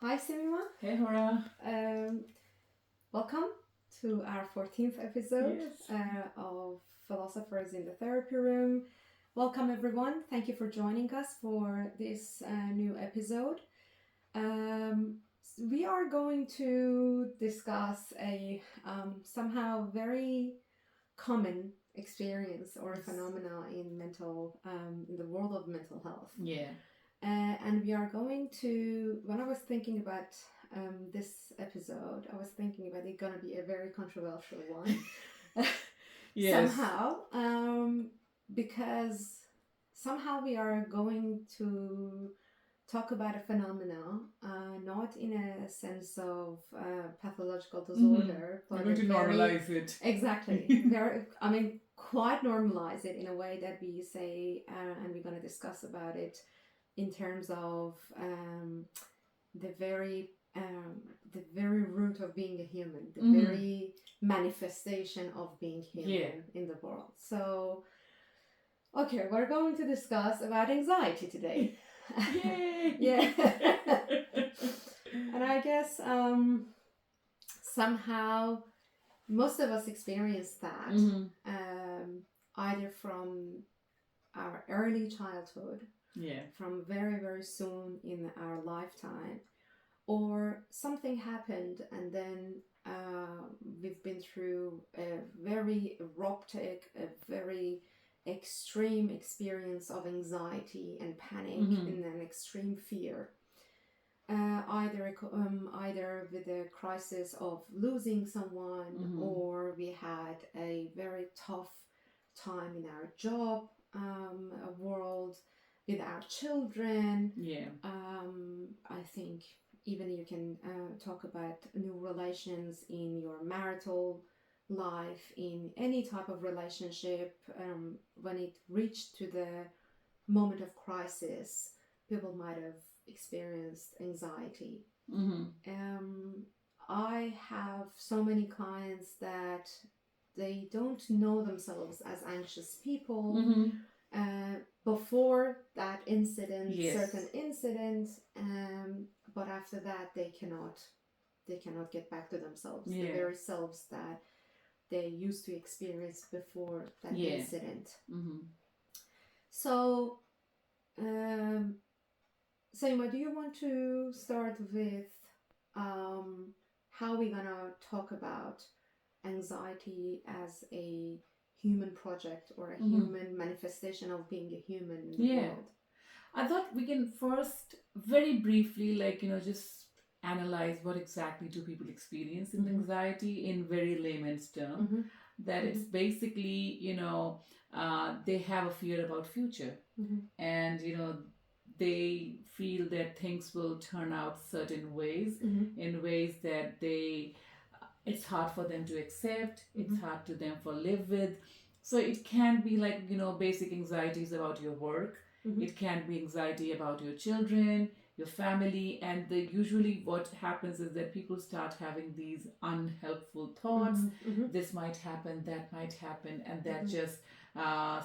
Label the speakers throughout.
Speaker 1: Hi, Simima.
Speaker 2: Hey, Hora.
Speaker 1: Welcome to our 14th episode of Philosophers in the Therapy Room. Welcome, everyone. Thank you for joining us for this new episode. We are going to discuss a somehow very common experience or phenomena in in the world of mental health.
Speaker 2: Yeah.
Speaker 1: And we are going to, when I was thinking about this episode, I was thinking about it going to be a very controversial one.
Speaker 2: Yes.
Speaker 1: Somehow, because somehow we are going to talk about a phenomena, not in a sense of pathological disorder,
Speaker 2: We're
Speaker 1: but
Speaker 2: going to normalize it.
Speaker 1: Exactly. Quite normalize it in a way that we say, and we're going to discuss about it in terms of the very root of being a human, the very manifestation of being human in the world. So, okay, we're going to discuss about anxiety today.
Speaker 2: Yay!
Speaker 1: Yeah. And I guess somehow most of us experience that either from our early childhood, from very, very soon in our lifetime, or something happened and then we've been through a very eruptic, a very extreme experience of anxiety and panic and an extreme fear. Either with the crisis of losing someone, or we had a very tough time in our job world with our children. I think even you can talk about new relations in your marital life, in any type of relationship. When it reached to the moment of crisis, people might have experienced anxiety. I have so many clients that they don't know themselves as anxious people before that incident, certain incident, but after that they cannot get back to themselves, the very selves that they used to experience before that incident. So Saima, do you want to start with how we're gonna talk about anxiety as a human project or a human manifestation of being a human in the world?
Speaker 2: I thought we can first very briefly, just analyze what exactly do people experience in anxiety in very layman's term. That it's basically, they have a fear about future, and they feel that things will turn out certain ways, in ways that it's hard for them to accept, it's hard to them for live with. So it can be like, basic anxieties about your work. It can be anxiety about your children, your family, and usually what happens is that people start having these unhelpful thoughts. This might happen, that might happen, and that just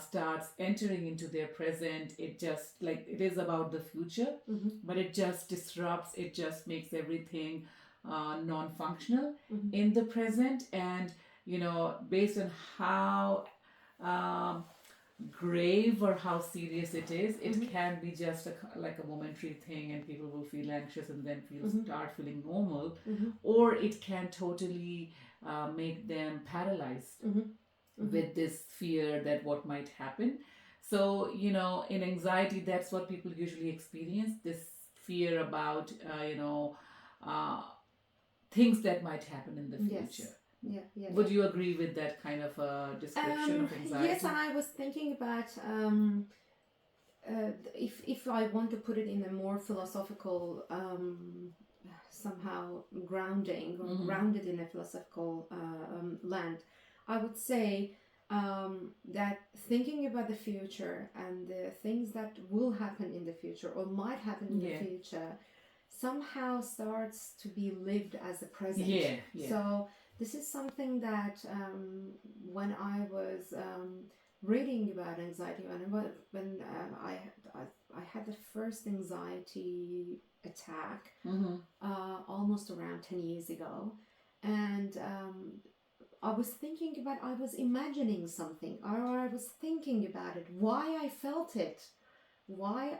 Speaker 2: starts entering into their present. It just like it is about the future, but it just disrupts, it just makes everything non-functional in the present. And based on how grave or how serious it is, it can be just like a momentary thing, and people will feel anxious and then start feeling normal, or it can totally make them paralyzed with this fear that what might happen. So in anxiety, that's what people usually experience, this fear about things that might happen in the future.
Speaker 1: Yeah.
Speaker 2: Would you agree with that kind of a description of anxiety?
Speaker 1: Yes, and I was thinking about if I want to put it in a more philosophical somehow grounding, or grounded in a philosophical land, I would say that thinking about the future and the things that will happen in the future or might happen in the future somehow starts to be lived as the present. So this is something that when I was reading about anxiety, when I had the first anxiety attack
Speaker 2: Mm-hmm.
Speaker 1: almost around 10 years ago. And I was imagining something, or I was thinking about it, why I felt it, why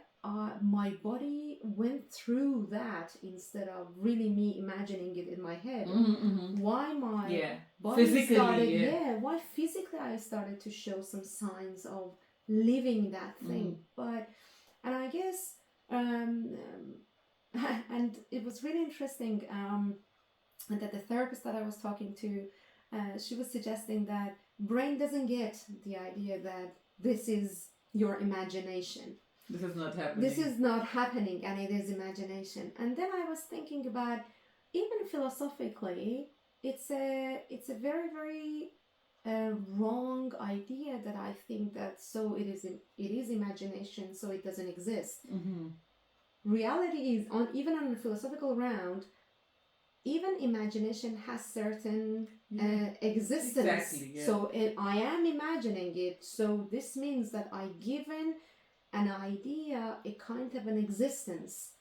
Speaker 1: my body went through that instead of really me imagining it in my head.
Speaker 2: Mm-hmm.
Speaker 1: Why my body
Speaker 2: physically
Speaker 1: started, why physically I started to show some signs of living that thing. And I guess, and it was really interesting that the therapist that I was talking to, she was suggesting that brain doesn't get the idea that this is your imagination.
Speaker 2: This is not happening.
Speaker 1: This is not happening, and it is imagination. And then I was thinking about, even philosophically, it's a very, very wrong idea that I think that it is imagination, so it doesn't exist.
Speaker 2: Mm-hmm.
Speaker 1: Reality is, even on the philosophical round, even imagination has certain existence.
Speaker 2: Exactly, yeah.
Speaker 1: So I am imagining it. So this means that I given an idea a kind of an existence,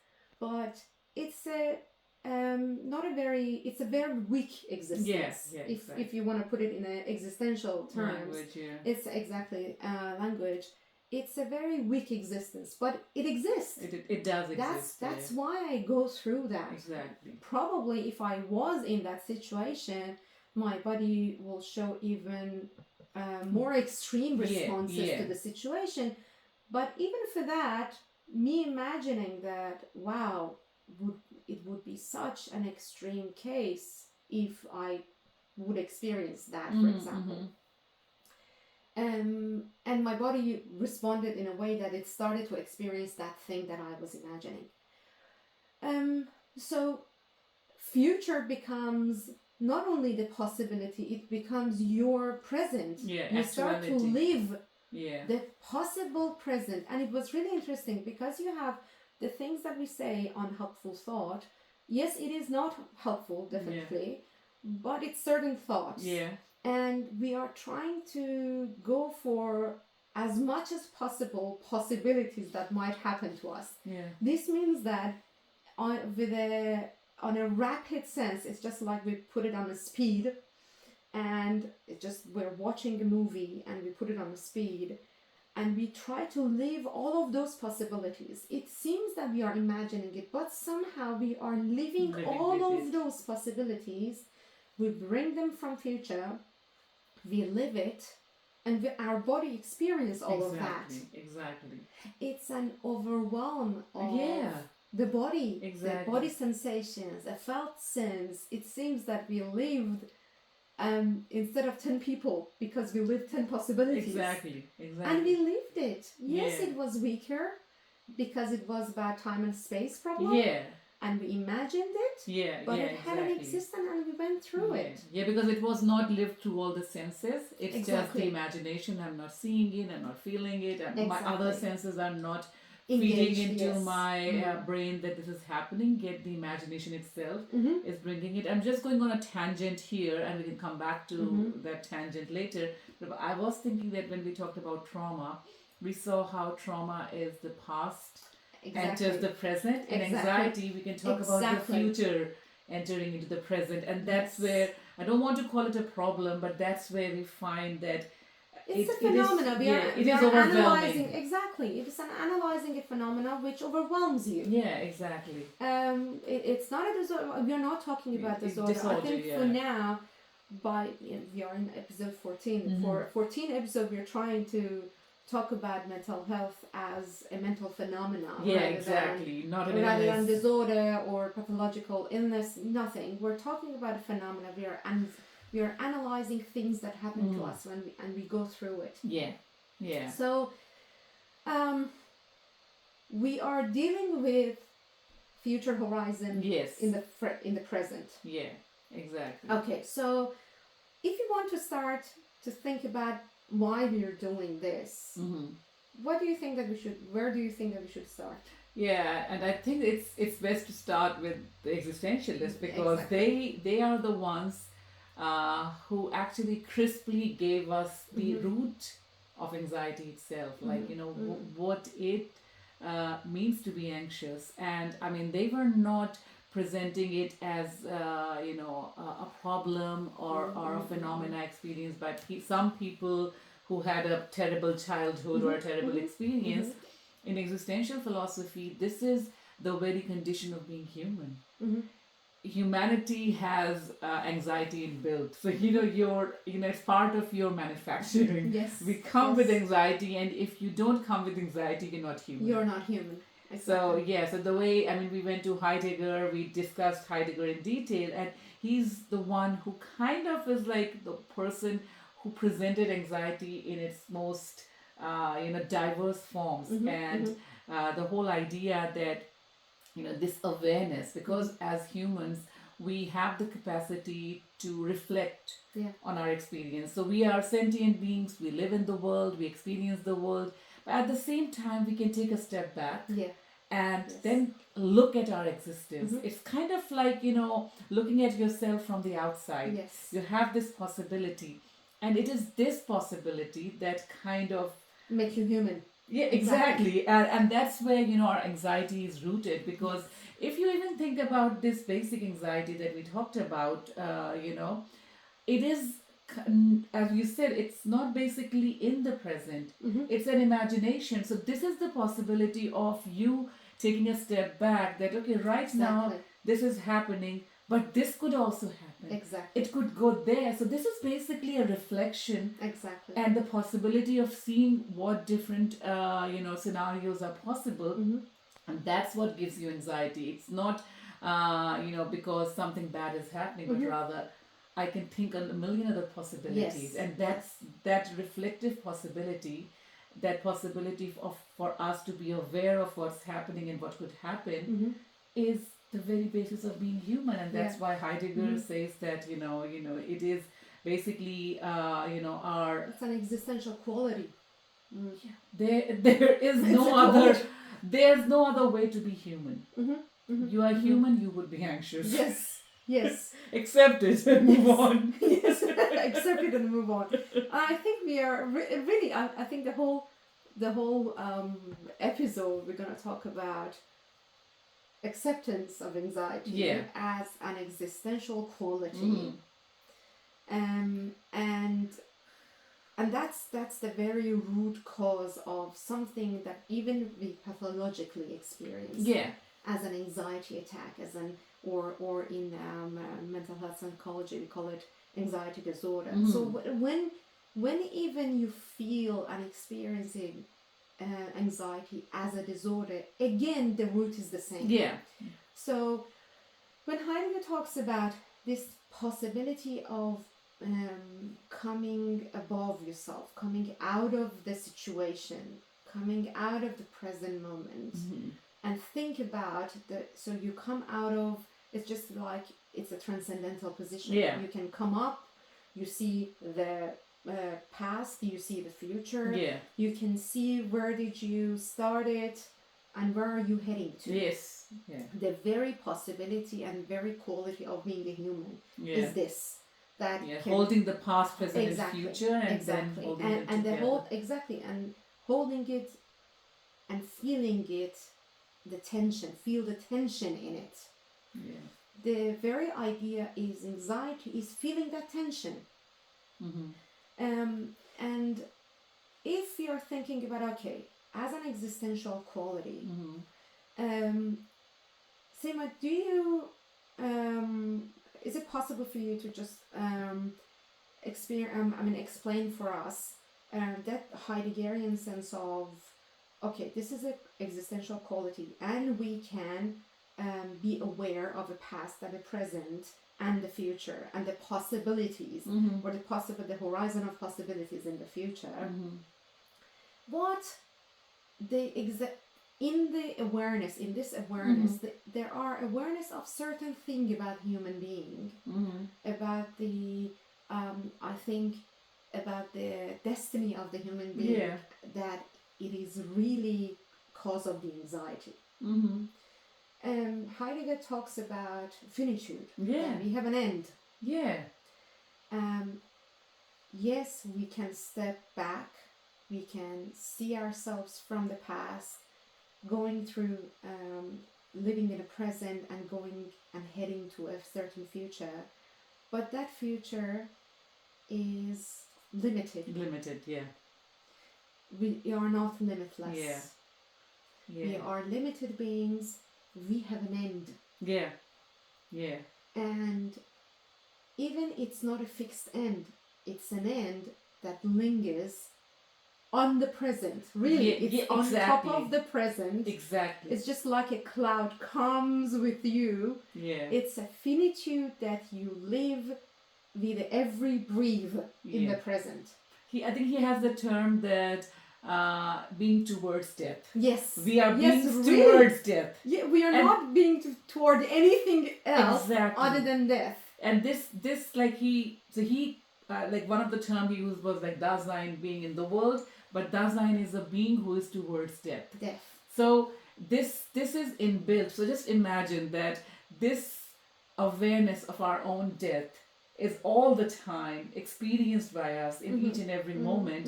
Speaker 1: but it's a it's a very weak existence.
Speaker 2: Yes, yeah,
Speaker 1: if you want to put it in an existential terms,
Speaker 2: language, yeah.
Speaker 1: It's exactly language. It's a very weak existence, but it exists.
Speaker 2: It does exist.
Speaker 1: That's why I go through that.
Speaker 2: Exactly.
Speaker 1: Probably if I was in that situation, my body will show even more extreme responses to the situation. But even for that, me imagining that, wow, it would be such an extreme case if I would experience that, for example. And my body responded in a way that it started to experience that thing that I was imagining. So future becomes not only the possibility, it becomes your present. You start to live the possible present. And it was really interesting because you have the things that we say on helpful thought. Yes, it is not helpful, definitely, but it's certain thoughts. And we are trying to go for as much as possible possibilities that might happen to us. This means that on a rapid sense, it's just like we put it on a speed, and we're watching a movie and we put it on a speed, and we try to live all of those possibilities. It seems that we are imagining it, but somehow we are living all of those possibilities. We bring them from future. We live it, and our body experiences all of that.
Speaker 2: Exactly.
Speaker 1: It's an overwhelm of the body, the body sensations, the felt sense. It seems that we lived instead of 10 people, because we lived 10 possibilities.
Speaker 2: Exactly.
Speaker 1: And we lived it. Yes, it was weaker because it was about time and space problem. And we imagined it, but it had an existence, and we went through it.
Speaker 2: Because it was not lived through all the senses. It's just the imagination. I'm not seeing it, I'm not feeling it, and my other senses are not feeding into my brain that this is happening, yet the imagination itself is bringing it. I'm just going on a tangent here, and we can come back to that tangent later. But I was thinking that when we talked about trauma, we saw how trauma is the past enters the present, and anxiety we can talk about the future entering into the present, and that's where I don't want to call it a problem, but that's where we find that
Speaker 1: it's a phenomenon.
Speaker 2: It is overwhelming.
Speaker 1: Exactly, it is an analyzing a phenomena which overwhelms you.
Speaker 2: Exactly.
Speaker 1: It's not a disorder. We are not talking about disorder. I think for now, we are in episode 14. For 14 episode, we are trying to talk about mental health as a mental phenomenon. Rather than disorder or pathological illness. Nothing. We're talking about a phenomenon. We are analyzing things that happen to us when we go through it. So, we are dealing with future horizon in the present.
Speaker 2: Exactly.
Speaker 1: Okay, so if you want to start to think about why we are doing this, where do you think that we should start?
Speaker 2: And I think it's best to start with the existentialists, because they are the ones who actually crisply gave us the root of anxiety itself, like what it means to be anxious. And I mean, they were not presenting it as a problem or a phenomena experience, but some people who had a terrible childhood or a terrible experience, in existential philosophy, this is the very condition of being human. Humanity has anxiety inbuilt, so it's part of your manufacturing.
Speaker 1: Yes,
Speaker 2: we come with anxiety, and if you don't come with anxiety, you're not human.
Speaker 1: You're not human.
Speaker 2: Exactly. So the way, I mean, we went to Heidegger, we discussed Heidegger in detail, and he's the one who kind of is like the person who presented anxiety in its most diverse forms. And the whole idea that this awareness, because as humans we have the capacity to reflect on our experience. So we are sentient beings, we live in the world, we experience the world, but at the same time we can take a step back and then look at our existence. It's kind of like looking at yourself from the outside. You have this possibility, and it is this possibility that kind of
Speaker 1: make you human.
Speaker 2: Yeah, exactly. And that's where our anxiety is rooted, because if you even think about this basic anxiety that we talked about, it is, as you said, it's not basically in the present. It's an imagination. So this is the possibility of you taking a step back, that okay, right now this is happening, but this could also happen.
Speaker 1: Exactly.
Speaker 2: It could go there. So this is basically a reflection.
Speaker 1: Exactly.
Speaker 2: And the possibility of seeing what different scenarios are possible. And that's what gives you anxiety. It's not because something bad is happening, but rather I can think on a million other possibilities. And that's that reflective possibility, that possibility for us to be aware of what's happening and what could happen, is the very basis of being human. And that's why Heidegger says that it is basically our,
Speaker 1: it's an existential quality.
Speaker 2: There is no other there's no other way to be human. You are human, you would be anxious.
Speaker 1: Yes.
Speaker 2: Accept it and move on.
Speaker 1: Yes, accept it and move on. I think we are really. I think the whole episode we're going to talk about acceptance of anxiety as an existential quality, and that's the very root cause of something that even we pathologically experience as an anxiety attack, or in mental health psychology we call it anxiety disorder. So when even you feel and experiencing anxiety as a disorder, again the root is the same. So when Heidegger talks about this possibility of coming above yourself, coming out of the situation, coming out of the present moment, and think about so you come out of, it's just like it's a transcendental position. You can come up, you see the past, you see the future, you can see where did you start it and where are you heading to. The very possibility and very quality of being a human is this, that
Speaker 2: holding the past, present, and future, and then holding it
Speaker 1: and
Speaker 2: together.
Speaker 1: And holding it and feeling it, the tension, feel the tension in it. The very idea is anxiety is feeling that tension. And if you're thinking about, okay, as an existential quality, Seema, do you is it possible for you to just explain for us that Heideggerian sense of, okay, this is an existential quality, and we can be aware of the past and the present and the future and the possibilities, or the horizon of possibilities in the future. What in this awareness, there are awareness of certain thing about human being, about the I think about the destiny of the human being, that it is really cause of the anxiety. Heidegger talks about finitude. We have an end. Yes, we can step back. We can see ourselves from the past, going through living in the present and going and heading to a certain future, but that future is limited.
Speaker 2: Limited, yeah.
Speaker 1: We are not limitless.
Speaker 2: Yeah.
Speaker 1: We
Speaker 2: Yeah.
Speaker 1: are limited beings. We have an end.
Speaker 2: Yeah. Yeah.
Speaker 1: And even it's not a fixed end, it's an end that lingers on the present. Really, it's on top of the present.
Speaker 2: Exactly.
Speaker 1: It's just like a cloud comes with you.
Speaker 2: Yeah.
Speaker 1: It's a finitude that you live with every breath in the present.
Speaker 2: I think he has the term that being towards death.
Speaker 1: Yes.
Speaker 2: We are being towards death.
Speaker 1: Yeah, we are not being toward anything else other than death.
Speaker 2: And this like like one of the terms he used was like Dasein, being in the world, but Dasein is a being who is towards death.
Speaker 1: Death.
Speaker 2: So this is inbuilt. So just imagine that this awareness of our own death is all the time experienced by us in each and every moment.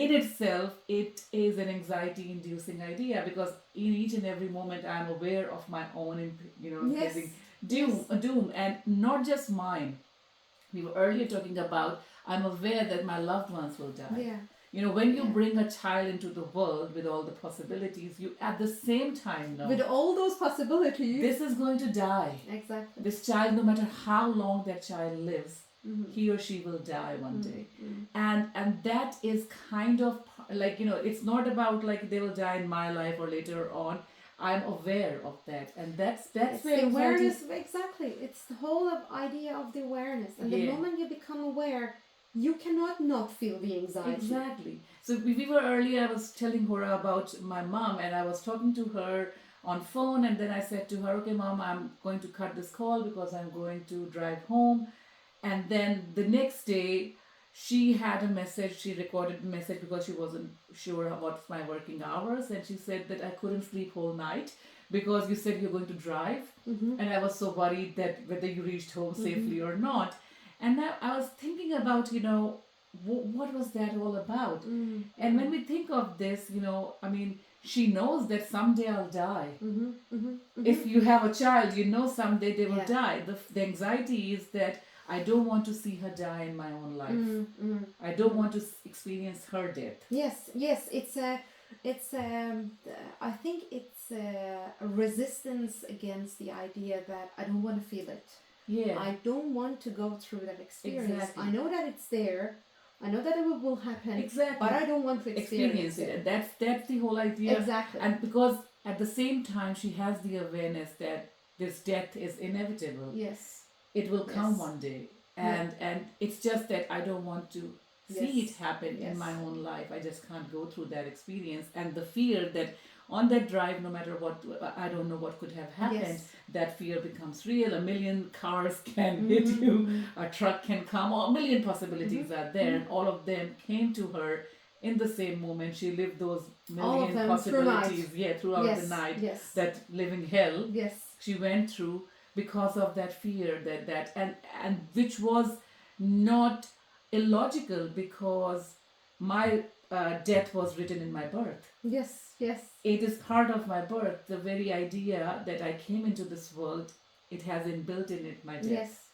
Speaker 2: In itself, it is an anxiety-inducing idea, because in each and every moment I'm aware of my own, doom, and not just mine. We were earlier talking about I'm aware that my loved ones will die.
Speaker 1: Yeah.
Speaker 2: When you bring a child into the world with all the possibilities, you at the same time know
Speaker 1: with all those possibilities,
Speaker 2: this is going to die.
Speaker 1: Exactly.
Speaker 2: This child, no matter how long that child lives, he or she will die one day. And that is kind of like, it's not about like they will die in my life or later on. I'm aware of that, and that's where
Speaker 1: the awareness. Exactly, it's the whole idea of the awareness, and the moment you become aware, you cannot not feel the anxiety.
Speaker 2: Exactly. So we were earlier, I was telling Hora about my mom, and I was talking to her on phone, and then I said to her, okay mom, I'm going to cut this call because I'm going to drive home. And then the next day she had a message, she recorded a message because she wasn't sure what's my working hours, and she said that I couldn't sleep whole night because you said you're going to drive, and I was so worried that whether you reached home safely or not. And now I was thinking about, what was that all about? And when we think of this, she knows that someday I'll die. If you have a child, someday they will die. The anxiety is that I don't want to see her die in my own life. I don't want to experience her death. Yes,
Speaker 1: I think it's a resistance against the idea that I don't want to feel it.
Speaker 2: Yeah.
Speaker 1: I don't want to go through that experience.
Speaker 2: Exactly.
Speaker 1: I know that it's there. I know that it will happen.
Speaker 2: Exactly.
Speaker 1: But I don't want to experience it.
Speaker 2: That's the whole idea.
Speaker 1: Exactly.
Speaker 2: And because at the same time she has the awareness that this death is inevitable.
Speaker 1: Yes.
Speaker 2: It will come one day. And it's just that I don't want to see it happen in my own life. I just can't go through that experience. And the fear that on that drive, no matter what, I don't know what could have happened, that fear becomes real. A million cars can hit you, a truck can come, a million possibilities are there. And all of them came to her in the same moment. She lived those million possibilities throughout the night. Yes. That living hell she went through because of that fear, that and which was not illogical, because my death was written in my birth.
Speaker 1: Yes.
Speaker 2: It is part of my birth. The very idea that I came into this world, it has inbuilt in it my death.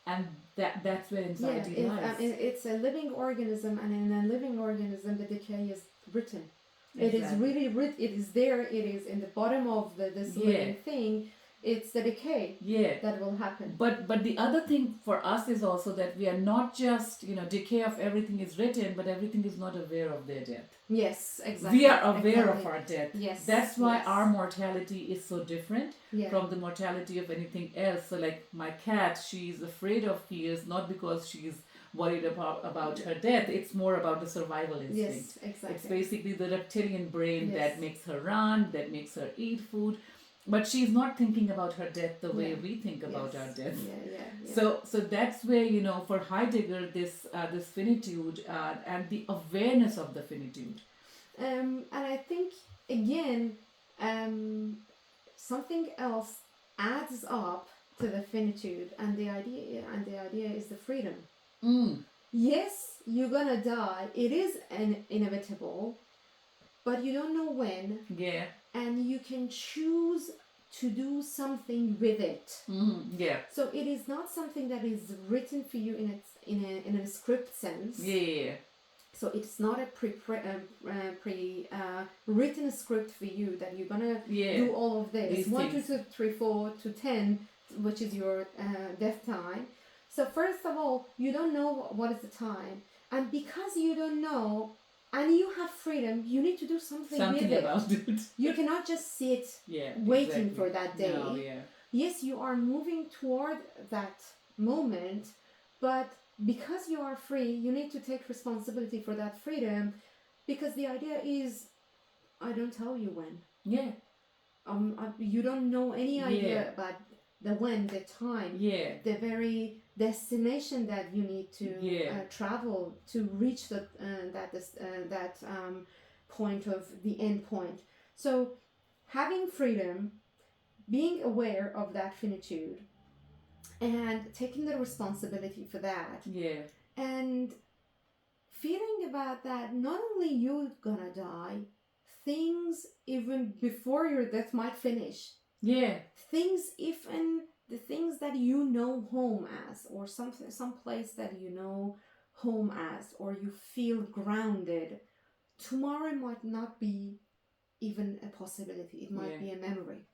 Speaker 2: And that's where anxiety lies.
Speaker 1: It's a living organism, and in a living organism, the decay is written.
Speaker 2: Exactly.
Speaker 1: It is really written. It is there. It is in the bottom of this living thing. It's the decay that will happen.
Speaker 2: But the other thing for us is also that we are not just, decay of everything is written, but everything is not aware of their death.
Speaker 1: Yes, exactly.
Speaker 2: We are aware of our death.
Speaker 1: Yes.
Speaker 2: That's why our mortality is so different
Speaker 1: Yeah.
Speaker 2: from the mortality of anything else. So like my cat, she's afraid of fears, not because she's worried about her death. It's more about the survival instinct.
Speaker 1: Yes, exactly.
Speaker 2: It's basically the reptilian brain that makes her run, that makes her eat food. But she's not thinking about her death the way we think about our death. So that's where, for Heidegger, this finitude and the awareness of the finitude.
Speaker 1: And I think again, something else adds up to the finitude, and the idea is the freedom. Yes, you're gonna die. It is inevitable, but you don't know when.
Speaker 2: Yeah.
Speaker 1: and you can choose to do something with it.
Speaker 2: Yeah.
Speaker 1: So it is not something that is written for you in a script sense.
Speaker 2: Yeah.
Speaker 1: So it's not a written script for you that you're gonna do all of this.
Speaker 2: These
Speaker 1: 1, 2,
Speaker 2: things.
Speaker 1: 3, 4 to 10, which is your death time. So first of all, you don't know what is the time, and because you don't know, and you have freedom, you need to do something with it.
Speaker 2: About it.
Speaker 1: You cannot just sit waiting for that day.
Speaker 2: No, yeah.
Speaker 1: Yes, you are moving toward that moment, but because you are free, you need to take responsibility for that freedom, because the idea is, I don't tell you when.
Speaker 2: Yeah.
Speaker 1: You don't know any idea about the when, the time, the very destination that you need to travel to reach that point of the end point. So having freedom, being aware of that finitude, and taking the responsibility for that, and feeling about that not only you're gonna die, things even before your death might finish. Things, even the things that you know home as, or some place that you know home as, or you feel grounded, tomorrow might not be even a possibility. It might be a memory.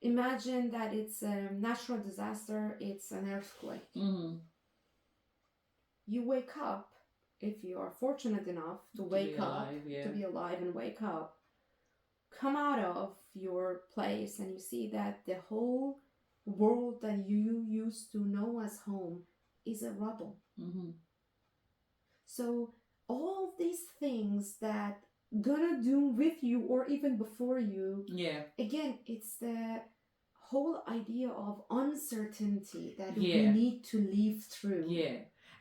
Speaker 1: Imagine that it's a natural disaster, it's an earthquake. You wake up, if you are fortunate enough to wake up, to be alive and wake up, come out of your place and you see that the whole world that you used to know as home is a rubble. So all these things that gonna do with you or even before you, again, it's the whole idea of uncertainty that we need to live through.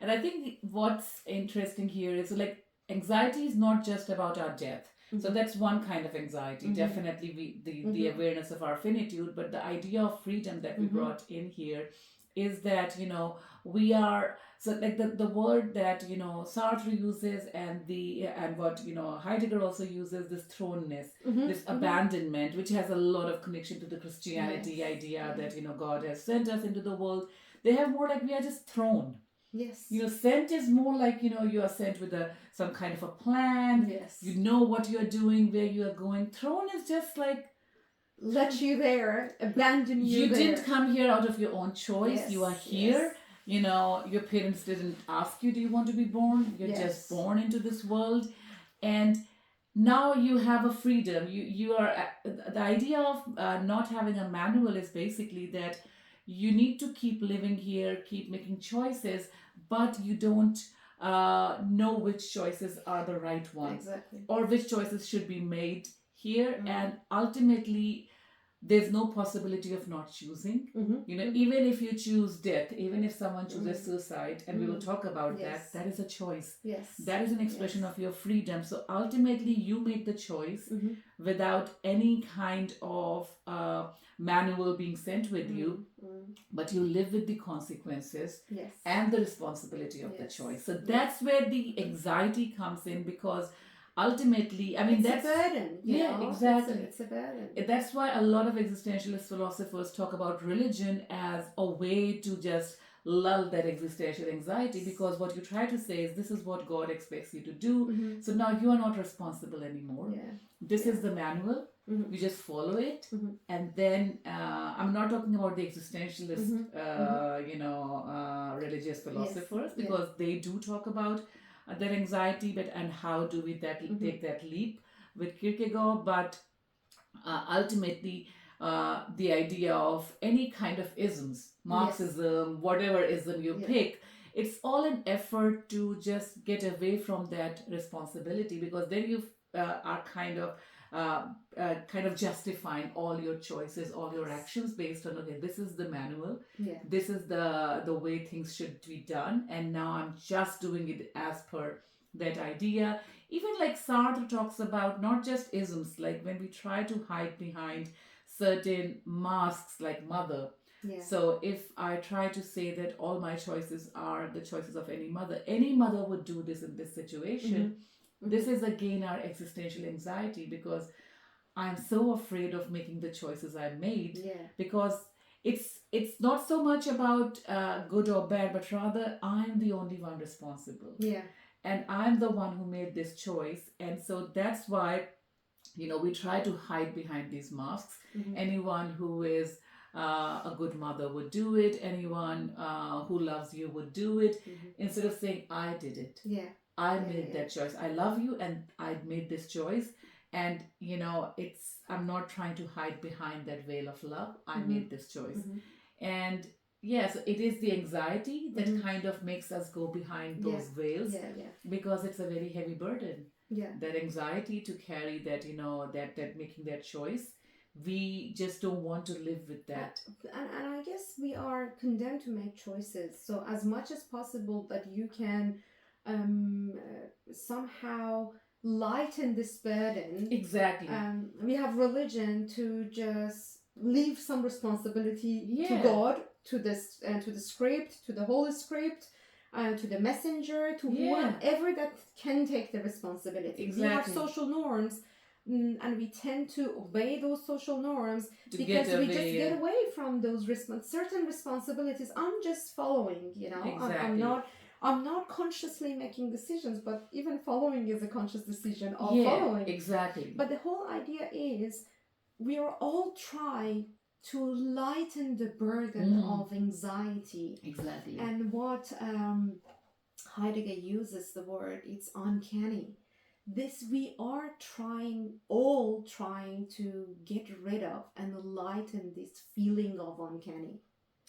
Speaker 2: And I think what's interesting here is, like, anxiety is not just about our death. So that's one kind of anxiety. Definitely the awareness of our finitude, but the idea of freedom that we brought in here is that, we are, so like the word that, Sartre uses and what, Heidegger also uses, this thrownness, this abandonment, which has a lot of connection to the Christianity idea that, God has sent us into the world. They have more like we are just thrown. Sent is more like, you are sent with some kind of a plan. You know what you're doing, where you are going. Thrown is just like,
Speaker 1: let you there, abandon you.
Speaker 2: You didn't come here out of your own choice. You are here. Your parents didn't ask you, do you want to be born? You're just born into this world. And now you have a freedom. You are, the idea of not having a manual is basically that you need to keep living here, keep making choices, but you don't know which choices are the right ones. Or which choices should be made here. And ultimately, there's no possibility of not choosing. Even if you choose death, even if someone chooses suicide, and we will talk about that is a choice. That is an expression of your freedom. So ultimately, you make the choice without any kind of manual being sent with you, but you live with the consequences and the responsibility of the choice. So that's where the anxiety comes in, because ultimately, I mean,
Speaker 1: that's a burden.
Speaker 2: Exactly.
Speaker 1: It's a burden.
Speaker 2: That's why a lot of existentialist philosophers talk about religion as a way to just lull that existential anxiety, because what you try to say is, this is what God expects you to do. So now you are not responsible anymore. This is the manual. You just follow it. And then I'm not talking about the existentialist, religious philosophers, because they do talk about their anxiety, and how do we take that leap with Kierkegaard. But ultimately, the idea of any kind of isms, Marxism, whatever ism you pick, it's all an effort to just get away from that responsibility, because then you are kind of justifying all your choices, all your actions based on, okay, this is the manual, this is the way things should be done, and now I'm just doing it as per that idea. Even like Sartre talks about not just isms, like when we try to hide behind certain masks like mother. So if I try to say that all my choices are the choices of any mother would do this in this situation. This is again our existential anxiety, because I'm so afraid of making the choices I made, because it's not so much about good or bad, but rather I'm the only one responsible. And I'm the one who made this choice. And so that's why, we try to hide behind these masks. Anyone who is a good mother would do it. Anyone who loves you would do it. Instead of saying, I did it. I made that choice. I love you and I made this choice. And, I'm not trying to hide behind that veil of love. I made this choice. And yes, it is the anxiety that kind of makes us go behind those veils, because it's a very heavy burden. That anxiety to carry that, that making that choice. We just don't want to live with that.
Speaker 1: And I guess we are condemned to make choices. So as much as possible that you can somehow lighten this burden.
Speaker 2: Exactly.
Speaker 1: We have religion to just leave some responsibility to God, to this, to the script, to the Holy Script, to the messenger, to whoever that can take the responsibility. We have social norms, and we tend to obey those social norms because we just get away from those certain responsibilities. I'm just following,
Speaker 2: Exactly.
Speaker 1: I'm not consciously making decisions, but even following is a conscious decision of following.
Speaker 2: Exactly.
Speaker 1: But the whole idea is we are all trying to lighten the burden of anxiety.
Speaker 2: Exactly.
Speaker 1: And what Heidegger uses the word, it's uncanny. This we are all trying to get rid of and lighten this feeling of uncanny.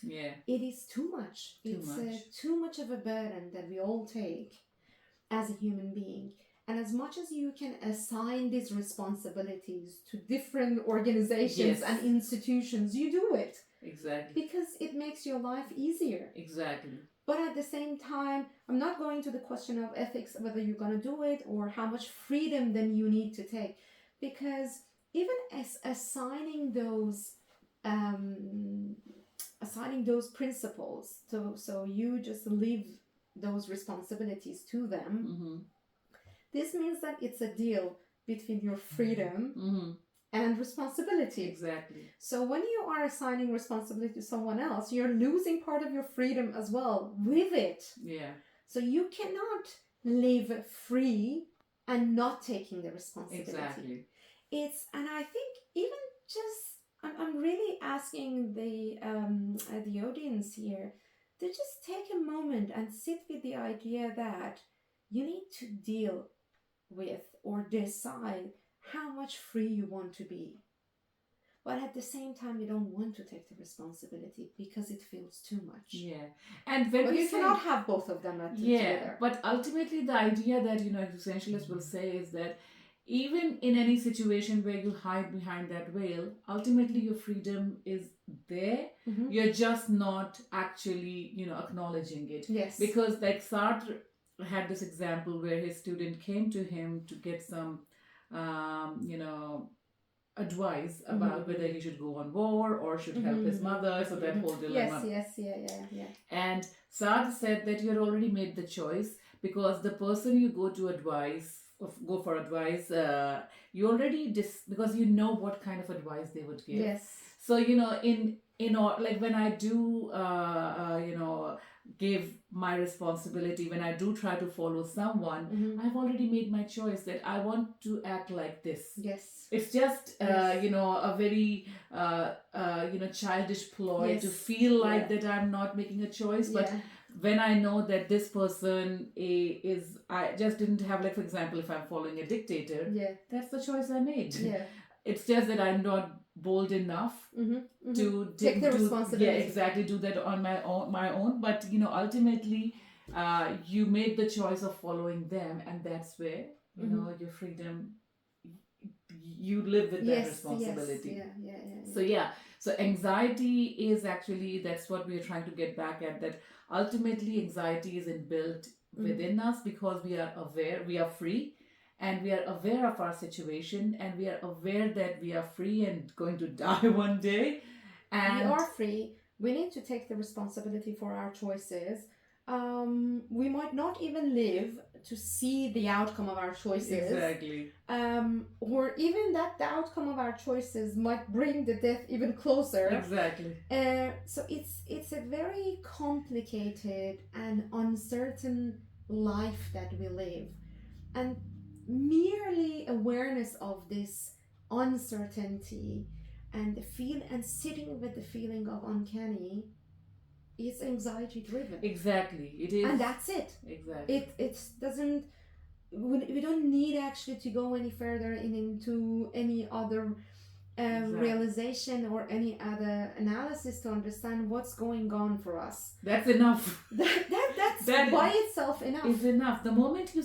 Speaker 1: It is too much. It's too much of a burden that we all take as a human being. And as much as you can assign these responsibilities to different organizations and institutions, you do it.
Speaker 2: Exactly.
Speaker 1: Because it makes your life easier.
Speaker 2: Exactly.
Speaker 1: But at the same time, I'm not going to the question of ethics, whether you're going to do it or how much freedom then you need to take. Because even as assigning those principles, so you just leave those responsibilities to them, this means that it's a deal between your freedom and responsibility.
Speaker 2: Exactly.
Speaker 1: So when you are assigning responsibility to someone else, you're losing part of your freedom as well with it. So you cannot live free and not taking the responsibility.
Speaker 2: Exactly.
Speaker 1: And I think even just, I'm really asking the audience here to just take a moment and sit with the idea that you need to deal with or decide how much free you want to be. But at the same time, you don't want to take the responsibility because it feels too much.
Speaker 2: And
Speaker 1: but you cannot have both of them together.
Speaker 2: But ultimately, the idea that existentialists will say is that even in any situation where you hide behind that veil, ultimately your freedom is there. You're just not actually, acknowledging it. Because like Sartre had this example where his student came to him to get some, advice about whether he should go on war or should help his mother. So that whole dilemma. And Sartre said that you had already made the choice, because the person you go for advice, you already because you know what kind of advice they would give. So like when I do give my responsibility, when I do try to follow someone, I've already made my choice that I want to act like this. It's just a very childish ploy to feel like that I'm not making a choice. But when I know that this person I just didn't have, like, for example, if I'm following a dictator, that's the choice I made. It's just that I'm not bold enough to
Speaker 1: take the responsibility.
Speaker 2: Do that on my own. But ultimately, you made the choice of following them, and that's where your freedom. You live with that responsibility. So anxiety is actually, that's what we are trying to get back at, that ultimately anxiety is inbuilt within us, because we are aware, we are free, and we are aware of our situation, and we are aware that we are free and going to die one day. And
Speaker 1: we are free. We need to take the responsibility for our choices. we might not even live to see the outcome of our choices.
Speaker 2: Exactly.
Speaker 1: Or even that the outcome of our choices might bring the death even closer.
Speaker 2: Exactly.
Speaker 1: So it's a very complicated and uncertain life that we live, and merely awareness of this uncertainty and sitting with the feeling of uncanny is anxiety driven.
Speaker 2: Exactly, it is.
Speaker 1: And that's it.
Speaker 2: Exactly.
Speaker 1: It doesn't, we don't need actually to go any further into any other
Speaker 2: Exactly.
Speaker 1: realization or any other analysis to understand what's going on for us.
Speaker 2: That's enough.
Speaker 1: That's
Speaker 2: That
Speaker 1: by itself enough.
Speaker 2: Is enough. The moment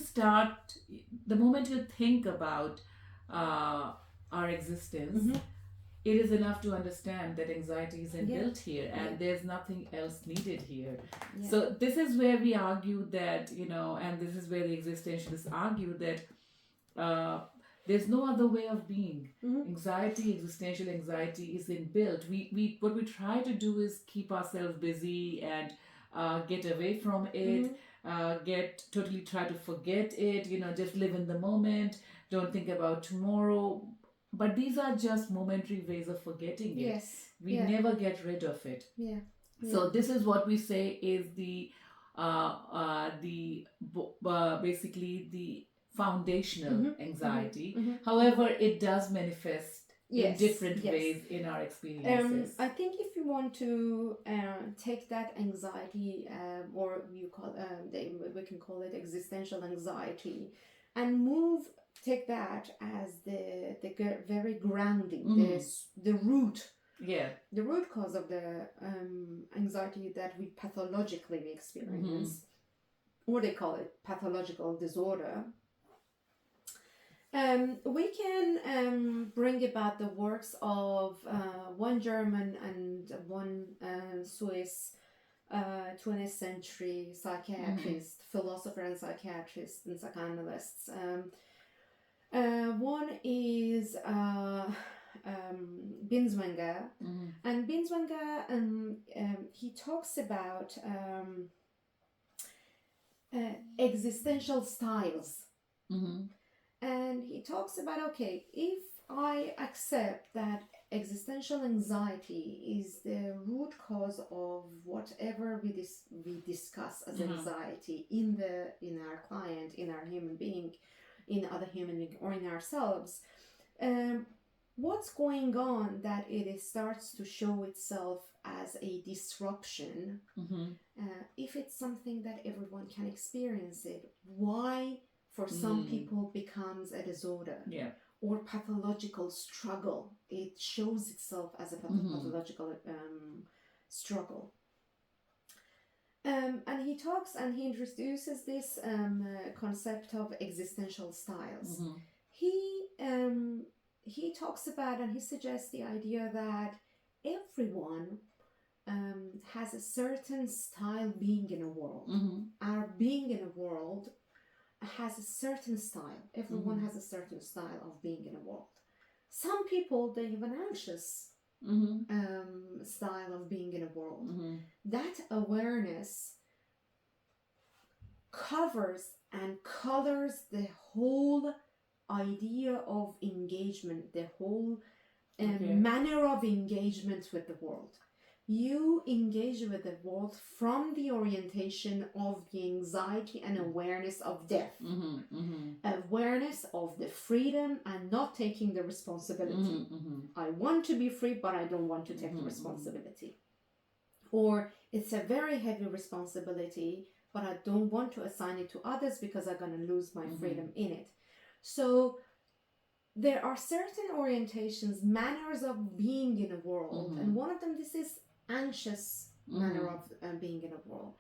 Speaker 2: you think about our existence,
Speaker 1: Mm-hmm.
Speaker 2: it is enough to understand that anxiety is inbuilt here, and
Speaker 1: Yeah.
Speaker 2: there's nothing else needed here.
Speaker 1: Yeah.
Speaker 2: So this is where we argue that, and this is where the existentialists argue that there's no other way of being.
Speaker 1: Mm-hmm.
Speaker 2: Existential anxiety is inbuilt. We what we try to do is keep ourselves busy and get away from it.
Speaker 1: Mm-hmm.
Speaker 2: Try to forget it. Just live in the moment. Don't think about tomorrow. But these are just momentary ways of forgetting it.
Speaker 1: Yes.
Speaker 2: We never get rid of it.
Speaker 1: Yeah.
Speaker 2: So this is what we say is basically the foundational anxiety. However, it does manifest in different ways in our experiences.
Speaker 1: I think if you want to take that anxiety, or we can call it existential anxiety, and take that as the very grounding, the root.
Speaker 2: Yeah.
Speaker 1: The root cause of the anxiety that we pathologically experience, or they call it pathological disorder. We can bring about the works of one German and one Swiss 20th century psychiatrist, philosopher and psychiatrist and psychoanalysts. One is Binswanger, and Binswanger he talks about existential styles. And he talks about, okay, if I accept that existential anxiety is the root cause of whatever we discuss as anxiety in our client, in our human being, in other human being, or in ourselves, what's going on that it starts to show itself as a disruption? If it's something that everyone can experience it, why for some people becomes a disorder or pathological struggle? It shows itself as a pathological struggle. And he introduces this concept of existential styles. He talks about, and he suggests the idea that everyone has a certain style being in a world. Our being in a world has a certain style. Everyone has a certain style of being in a world. Some people, they have an anxious style of being in a world. That awareness covers and colors the whole idea of engagement, the whole manner of engagement with the world. You engage with the world from the orientation of the anxiety and awareness of death, awareness of the freedom and not taking the responsibility. I want to be free, but I don't want to take the responsibility. Or it's a very heavy responsibility, but I don't want to assign it to others because I'm going to lose my freedom in it. So there are certain orientations, manners of being in a world, and one of them, this is anxious manner of being in a world.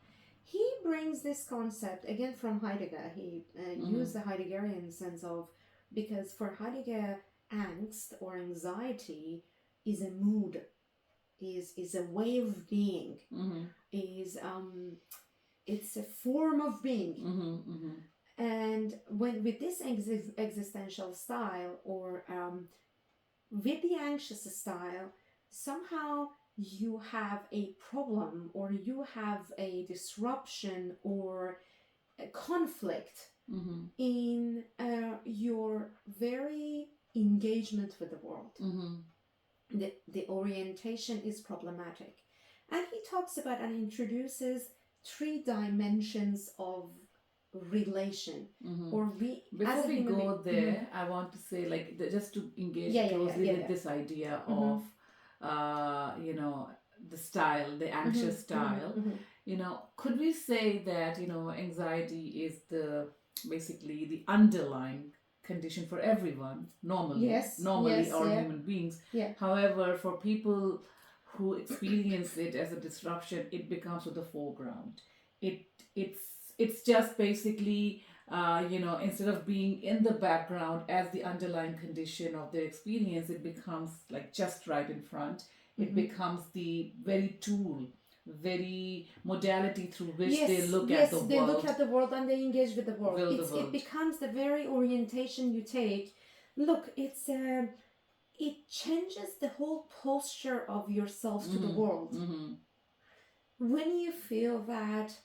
Speaker 1: He brings this concept again from Heidegger. He used the Heideggerian sense of, because for Heidegger, angst or anxiety is a mood, is a way of being, it's a form of being. And with this existential style, or with the anxious style, somehow you have a problem or you have a disruption or a conflict in your very engagement with the world. The orientation is problematic. And he talks about and introduces 3 dimensions of relation or
Speaker 2: before we go there, I want to say, like, just to engage closely with this idea of you know, the style, the anxious style, you know, could we say that, you know, anxiety is basically the underlying condition for everyone normally, or human beings. However, for people who experience it as a disruption, it becomes to the foreground. It's just basically you know, instead of being in the background as the underlying condition of their experience, it becomes like just right in front. It becomes the very tool, very modality through which they look at the world.
Speaker 1: Yes, they look at the world and they engage with the world. It becomes the very orientation you take. Look, it changes the whole posture of yourself to the world. When you feel that,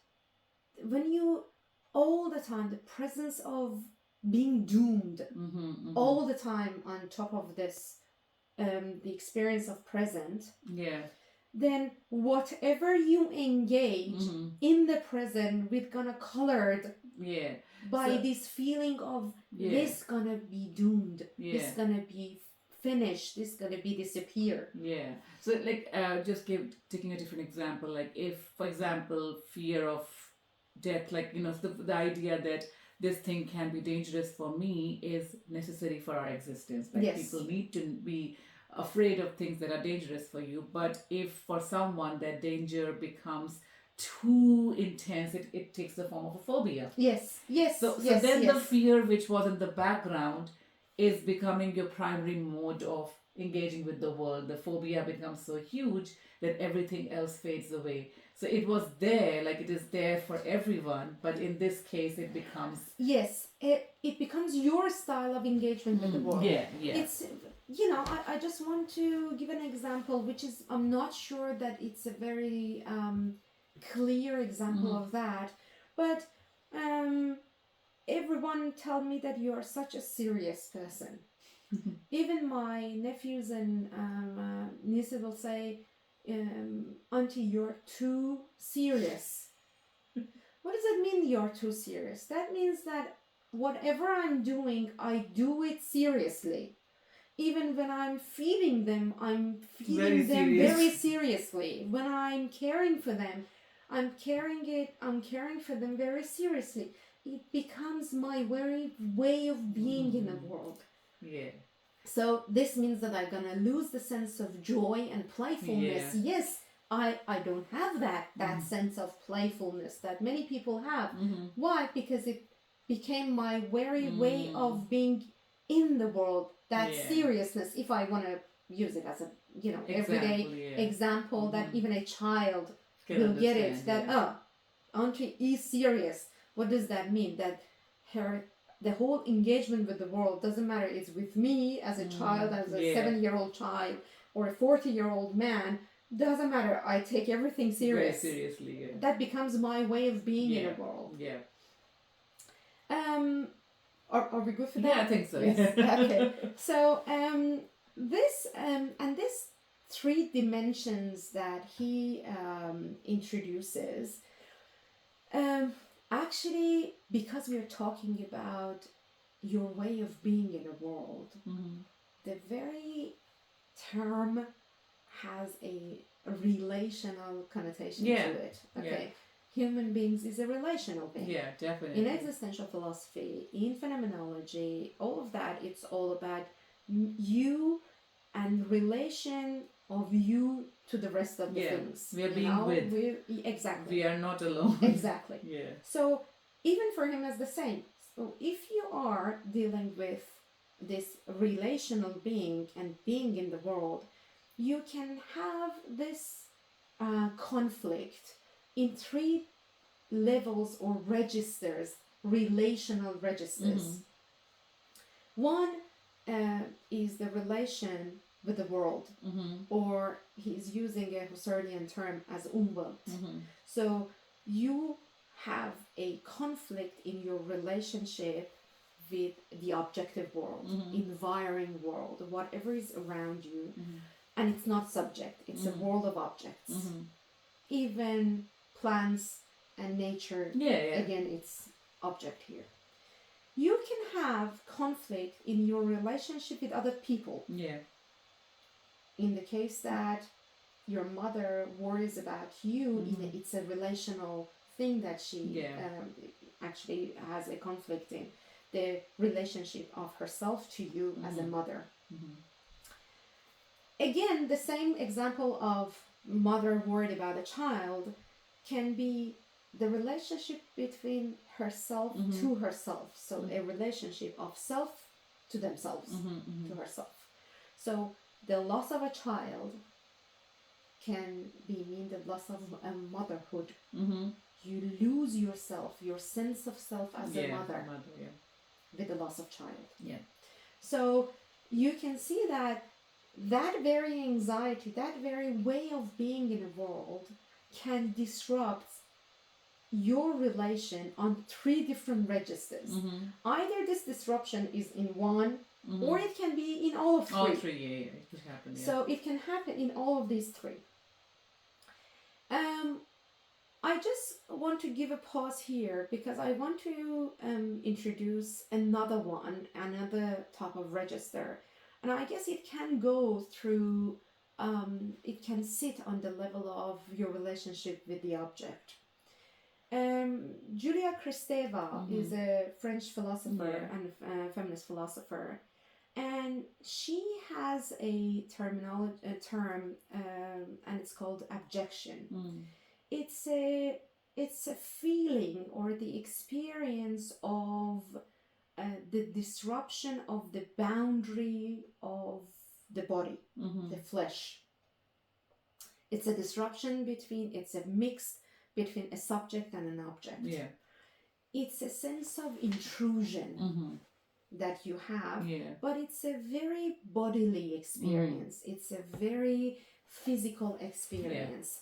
Speaker 1: when you all the time, the presence of being doomed all the time on top of this, the experience of present, then whatever you engage in the present with gonna colored by this feeling of this gonna be doomed, this gonna be finished, this gonna be disappear.
Speaker 2: So like just taking a different example, like if, for example, fear of death, like, you know, the idea that this thing can be dangerous for me is necessary for our existence. Like people need to be afraid of things that are dangerous for you. But if for someone that danger becomes too intense, it takes the form of a phobia. So then the fear which was in the background is becoming your primary mode of engaging with the world. The phobia becomes so huge that everything else fades away. So it was there, like it is there for everyone, but in this case it becomes...
Speaker 1: it becomes your style of engagement with the world. It's, you know, I just want to give an example, which is, I'm not sure that it's a very clear example of that, but everyone tell me that you are such a serious person. Even my nephews and nieces will say, Auntie, you're too serious. What does that mean, you're too serious? That means that whatever I'm doing, I do it seriously. Even when I'm feeding them, I'm feeding them very seriously. When I'm caring for them, I'm caring for them very seriously. It becomes my very way of being in the world. So this means that I'm gonna lose the sense of joy and playfulness. I don't have that sense of playfulness that many people have. Why? Because it became my very way of being in the world. That seriousness, if I want to use it as a, you know, everyday example, that even a child will get it. That Auntie is serious. What does that mean? That the whole engagement with the world doesn't matter. It's with me as a child, as a 7-year-old child or a 40-year-old man. Doesn't matter. I take everything serious.
Speaker 2: Very seriously.
Speaker 1: That becomes my way of being in a world. Are we good for that?
Speaker 2: I think so.
Speaker 1: Yes. Okay. So this 3 dimensions that he introduces, actually, because we are talking about your way of being in a world, the very term has a relational connotation to it. Okay. Human beings is a relational being.
Speaker 2: Definitely.
Speaker 1: In existential philosophy, in phenomenology, all of that, it's all about you and relation of you to the rest of the things.
Speaker 2: We are being with.
Speaker 1: Exactly.
Speaker 2: We are not alone.
Speaker 1: Exactly. So even for him, it's the same. So if you are dealing with this relational being and being in the world, you can have this conflict in 3 levels or registers, relational registers. One is the relation with the world, or he's using a Husserlian term as Umwelt. So you have a conflict in your relationship with the objective world, environment world, whatever is around you, and it's not subject, it's a world of objects. Even plants and nature, again, it's object here. You can have conflict in your relationship with other people. In the case that your mother worries about you, it's a relational thing that she actually has a conflict in. The relationship of herself to you as a mother. Again, the same example of mother worried about a child can be the relationship between herself to herself. So a relationship of self to themselves, to herself. So the loss of a child can mean the loss of a motherhood. You lose yourself, your sense of self as a mother with the loss of child. So you can see that very anxiety, that very way of being in a world can disrupt your relation on 3 different registers. Either this disruption is in one, or it can be in all of 3.
Speaker 2: All 3, it could happen.
Speaker 1: So it can happen in all of these 3. I just want to give a pause here because I want to introduce another type of register. And I guess it can go through, it can sit on the level of your relationship with the object. Julia Kristeva is a French philosopher and feminist philosopher. And she has a term, and it's called abjection. It's a feeling or the experience of the disruption of the boundary of the body, the flesh. It's a disruption it's a mix between a subject and an object. It's a sense of intrusion that you have, but it's a very bodily experience. It's a very physical experience.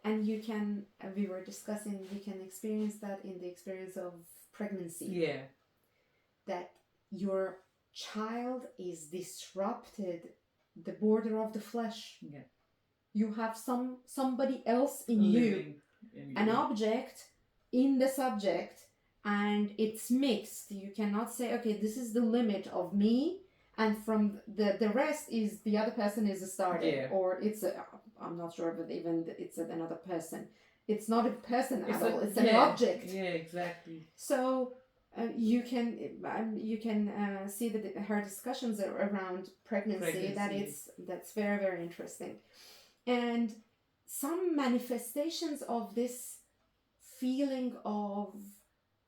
Speaker 1: And you can, we were discussing, you can experience that in the experience of pregnancy. That your child is disrupted the border of the flesh. You have somebody else in you, an object in the subject, and it's mixed. You cannot say, okay, this is the limit of me, and from the rest is the other person is started, or it's I'm not sure, but even it's another person. It's not a person at all. It's an object.
Speaker 2: Exactly.
Speaker 1: So you can see that her discussions around pregnancy. That's very, very interesting, and some manifestations of this feeling of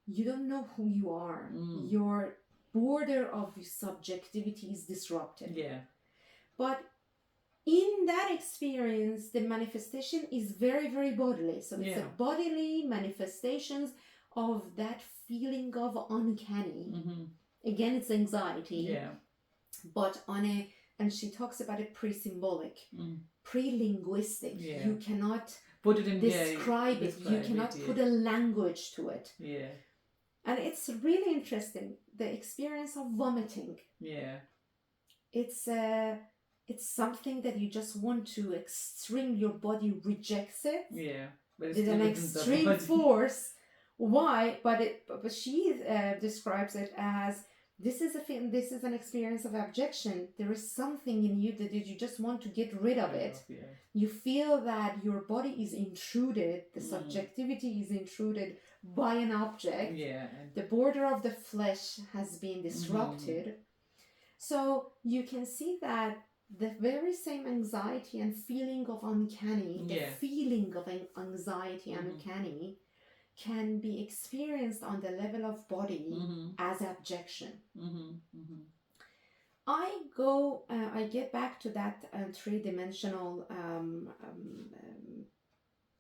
Speaker 1: you don't know who you are. Your border of subjectivity is disrupted. But in that experience, the manifestation is very, very bodily. So it's a bodily manifestations of that feeling of uncanny. Again, it's anxiety. But and she talks about it pre-symbolic, pre-linguistic. You cannot
Speaker 2: put it in
Speaker 1: describe it. You cannot put a language to it. And it's really interesting. The experience of vomiting. It's something that you just want to extreme. Your body rejects it.
Speaker 2: But it's
Speaker 1: with an extreme force. Why? But she describes it as this is an experience of abjection. There is something in you that you just want to get rid of it. You feel that your body is intruded, the subjectivity is intruded by an object. The border of the flesh has been disrupted. So you can see that the very same anxiety and feeling of uncanny, the feeling of anxiety and uncanny can be experienced on the level of body as abjection. I get back to that 3-dimensional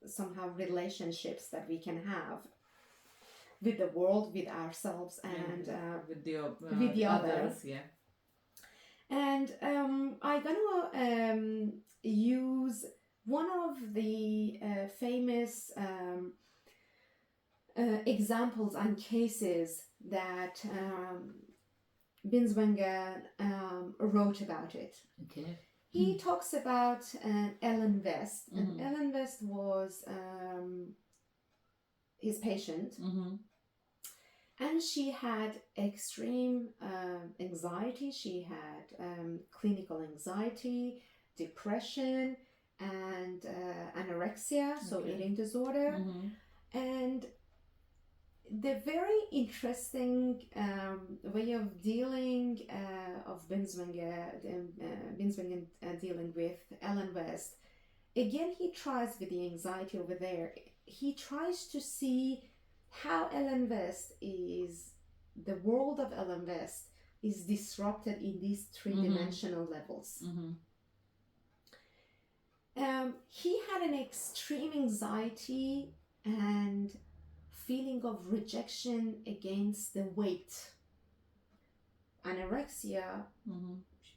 Speaker 1: somehow relationships that we can have with the world, with ourselves, and
Speaker 2: with the others.
Speaker 1: And I'm gonna use one of the famous examples and cases that Binswanger wrote about it.
Speaker 2: Okay.
Speaker 1: He talks about Ellen West, and
Speaker 2: Mhm.
Speaker 1: Ellen West was his patient, and she had extreme anxiety. She had clinical anxiety, depression, and anorexia, so
Speaker 2: Okay.
Speaker 1: eating disorder. And the very interesting way of dealing of Binswanger dealing with Ellen West. Again, he tries with the anxiety over there. He tries to see how Ellen West is, the world of Ellen West is disrupted in these three-dimensional levels. He had an extreme anxiety and feeling of rejection against the weight. Anorexia,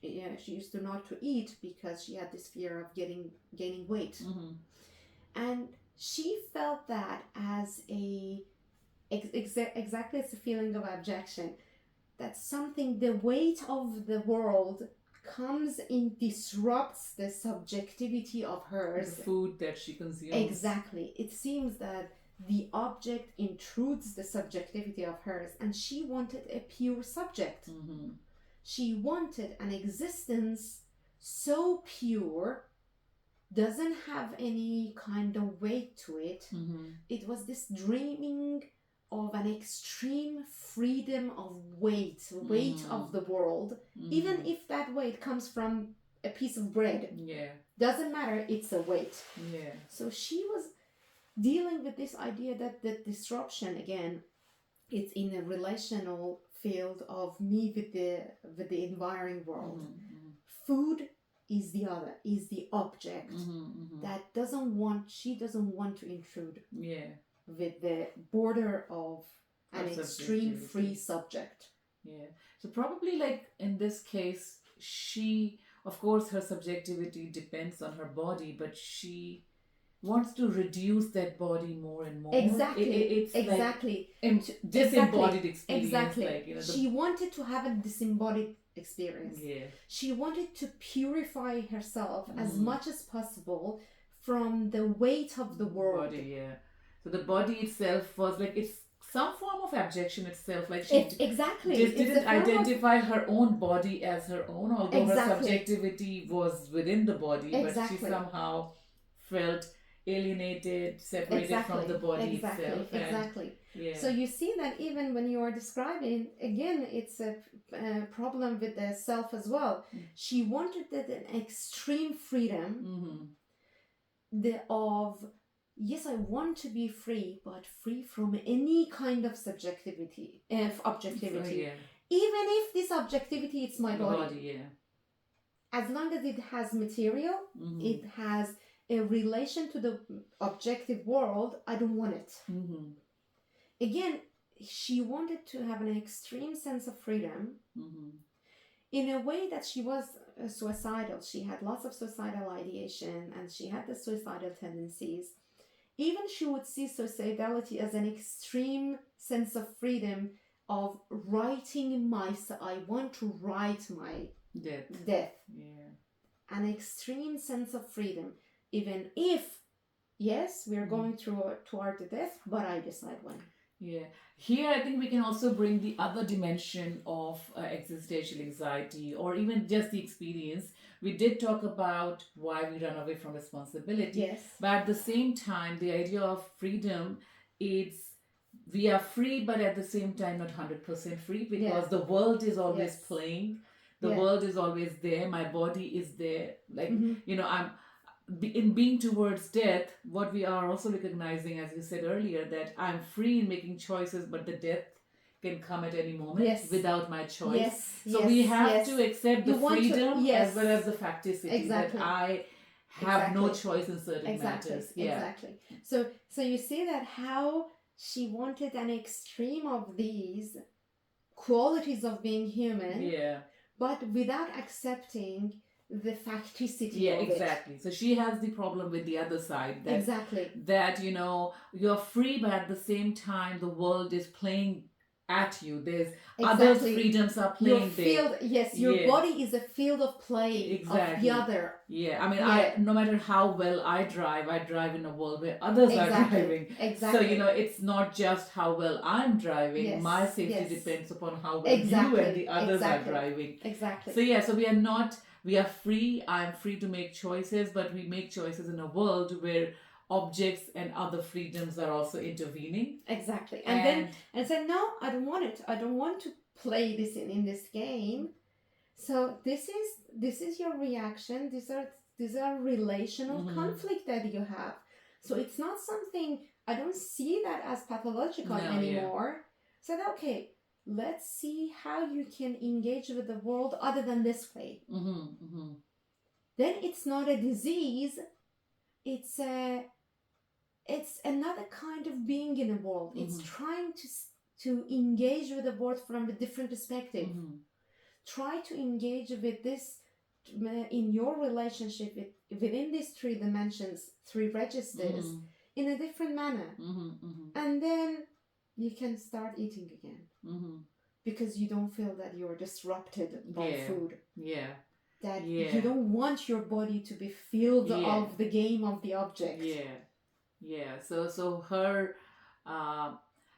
Speaker 1: she used to not to eat because she had this fear of gaining weight. And she felt that as exactly as a feeling of abjection, that something, the weight of the world comes in, disrupts the subjectivity of hers.
Speaker 2: The food that she consumes.
Speaker 1: Exactly. It seems that the object intrudes the subjectivity of hers, and she wanted a pure subject. She wanted an existence so pure, doesn't have any kind of weight to it. It was this dreaming of an extreme freedom of weight of the world, even if that weight comes from a piece of bread. Doesn't matter, it's a weight. So she was dealing with this idea that the disruption, again, it's in a relational field of me with the environing world. Food is the other, is the object that she doesn't want to intrude with the border of an extreme free subject.
Speaker 2: So probably like in this case, she, of course, her subjectivity depends on her body, but she wants to reduce that body more and more.
Speaker 1: Exactly.
Speaker 2: Like disembodied experience.
Speaker 1: Exactly.
Speaker 2: Like,
Speaker 1: she wanted to have a disembodied experience. She wanted to purify herself as much as possible from the weight of the world.
Speaker 2: Body, so the body itself was like, it's some form of abjection itself. Like she didn't identify her own body as her own, although her subjectivity was within the body, but she somehow felt alienated, separated from the body itself.
Speaker 1: So you see that even when you are describing, again, it's a problem with the self as well. She wanted an extreme freedom of, yes, I want to be free, but free from any kind of subjectivity, objectivity. Even if this objectivity, it's my body. As long as it has material, it has a relation to the objective world, I don't want it. Again, she wanted to have an extreme sense of freedom in a way that she was suicidal. She had lots of suicidal ideation and she had the suicidal tendencies. Even she would see suicidality as an extreme sense of freedom of writing I want to write my death. An extreme sense of freedom. Even if, yes, we are going toward the death, but I decide when.
Speaker 2: Here I think we can also bring the other dimension of existential anxiety, or even just the experience. We did talk about why we run away from responsibility, but at the same time, the idea of freedom is we are free, but at the same time not 100% free, because the world is always playing. The world is always there. My body is there. Like, I'm in being towards death, what we are also recognizing, as you said earlier, that I'm free in making choices, but the death can come at any moment without my choice. We have to accept the freedom as well as the facticity that I have no choice in certain matters.
Speaker 1: Exactly. So you see that how she wanted an extreme of these qualities of being human but without accepting the facticity of
Speaker 2: exactly. So she has the problem with the other side, that
Speaker 1: Exactly.
Speaker 2: that you're free, but at the same time the world is playing at you. There's other
Speaker 1: Exactly.
Speaker 2: freedoms are
Speaker 1: Your
Speaker 2: playing
Speaker 1: field, yes, your
Speaker 2: Yeah.
Speaker 1: body is a field of play
Speaker 2: Exactly.
Speaker 1: of the other.
Speaker 2: Yeah, I mean,
Speaker 1: Yeah.
Speaker 2: no matter how well I drive in a world where others are
Speaker 1: Exactly.
Speaker 2: driving.
Speaker 1: Exactly.
Speaker 2: So, it's not just how well I'm driving.
Speaker 1: Yes,
Speaker 2: My safety
Speaker 1: yes.
Speaker 2: depends upon how well you
Speaker 1: Exactly.
Speaker 2: and the others
Speaker 1: Exactly.
Speaker 2: are driving.
Speaker 1: Exactly.
Speaker 2: So, yeah, so we are free. I'm free to make choices, but we make choices in a world where objects and other freedoms are also intervening.
Speaker 1: Exactly. And say, no, I don't want it. I don't want to play this in this game. So this is your reaction. These are relational conflict that you have. So it's not something, I don't see that as pathological anymore. So okay, let's see how you can engage with the world other than this way. Then it's not a disease. It's another kind of being in the world. It's trying to engage with the world from a different perspective. Try to engage with this in your relationship within these 3 dimensions, 3 registers, in a different manner. And then you can start eating again. Because you don't feel that you're disrupted by food. Yeah. That you don't want your body to be filled of the game of the object. Yeah.
Speaker 2: So her,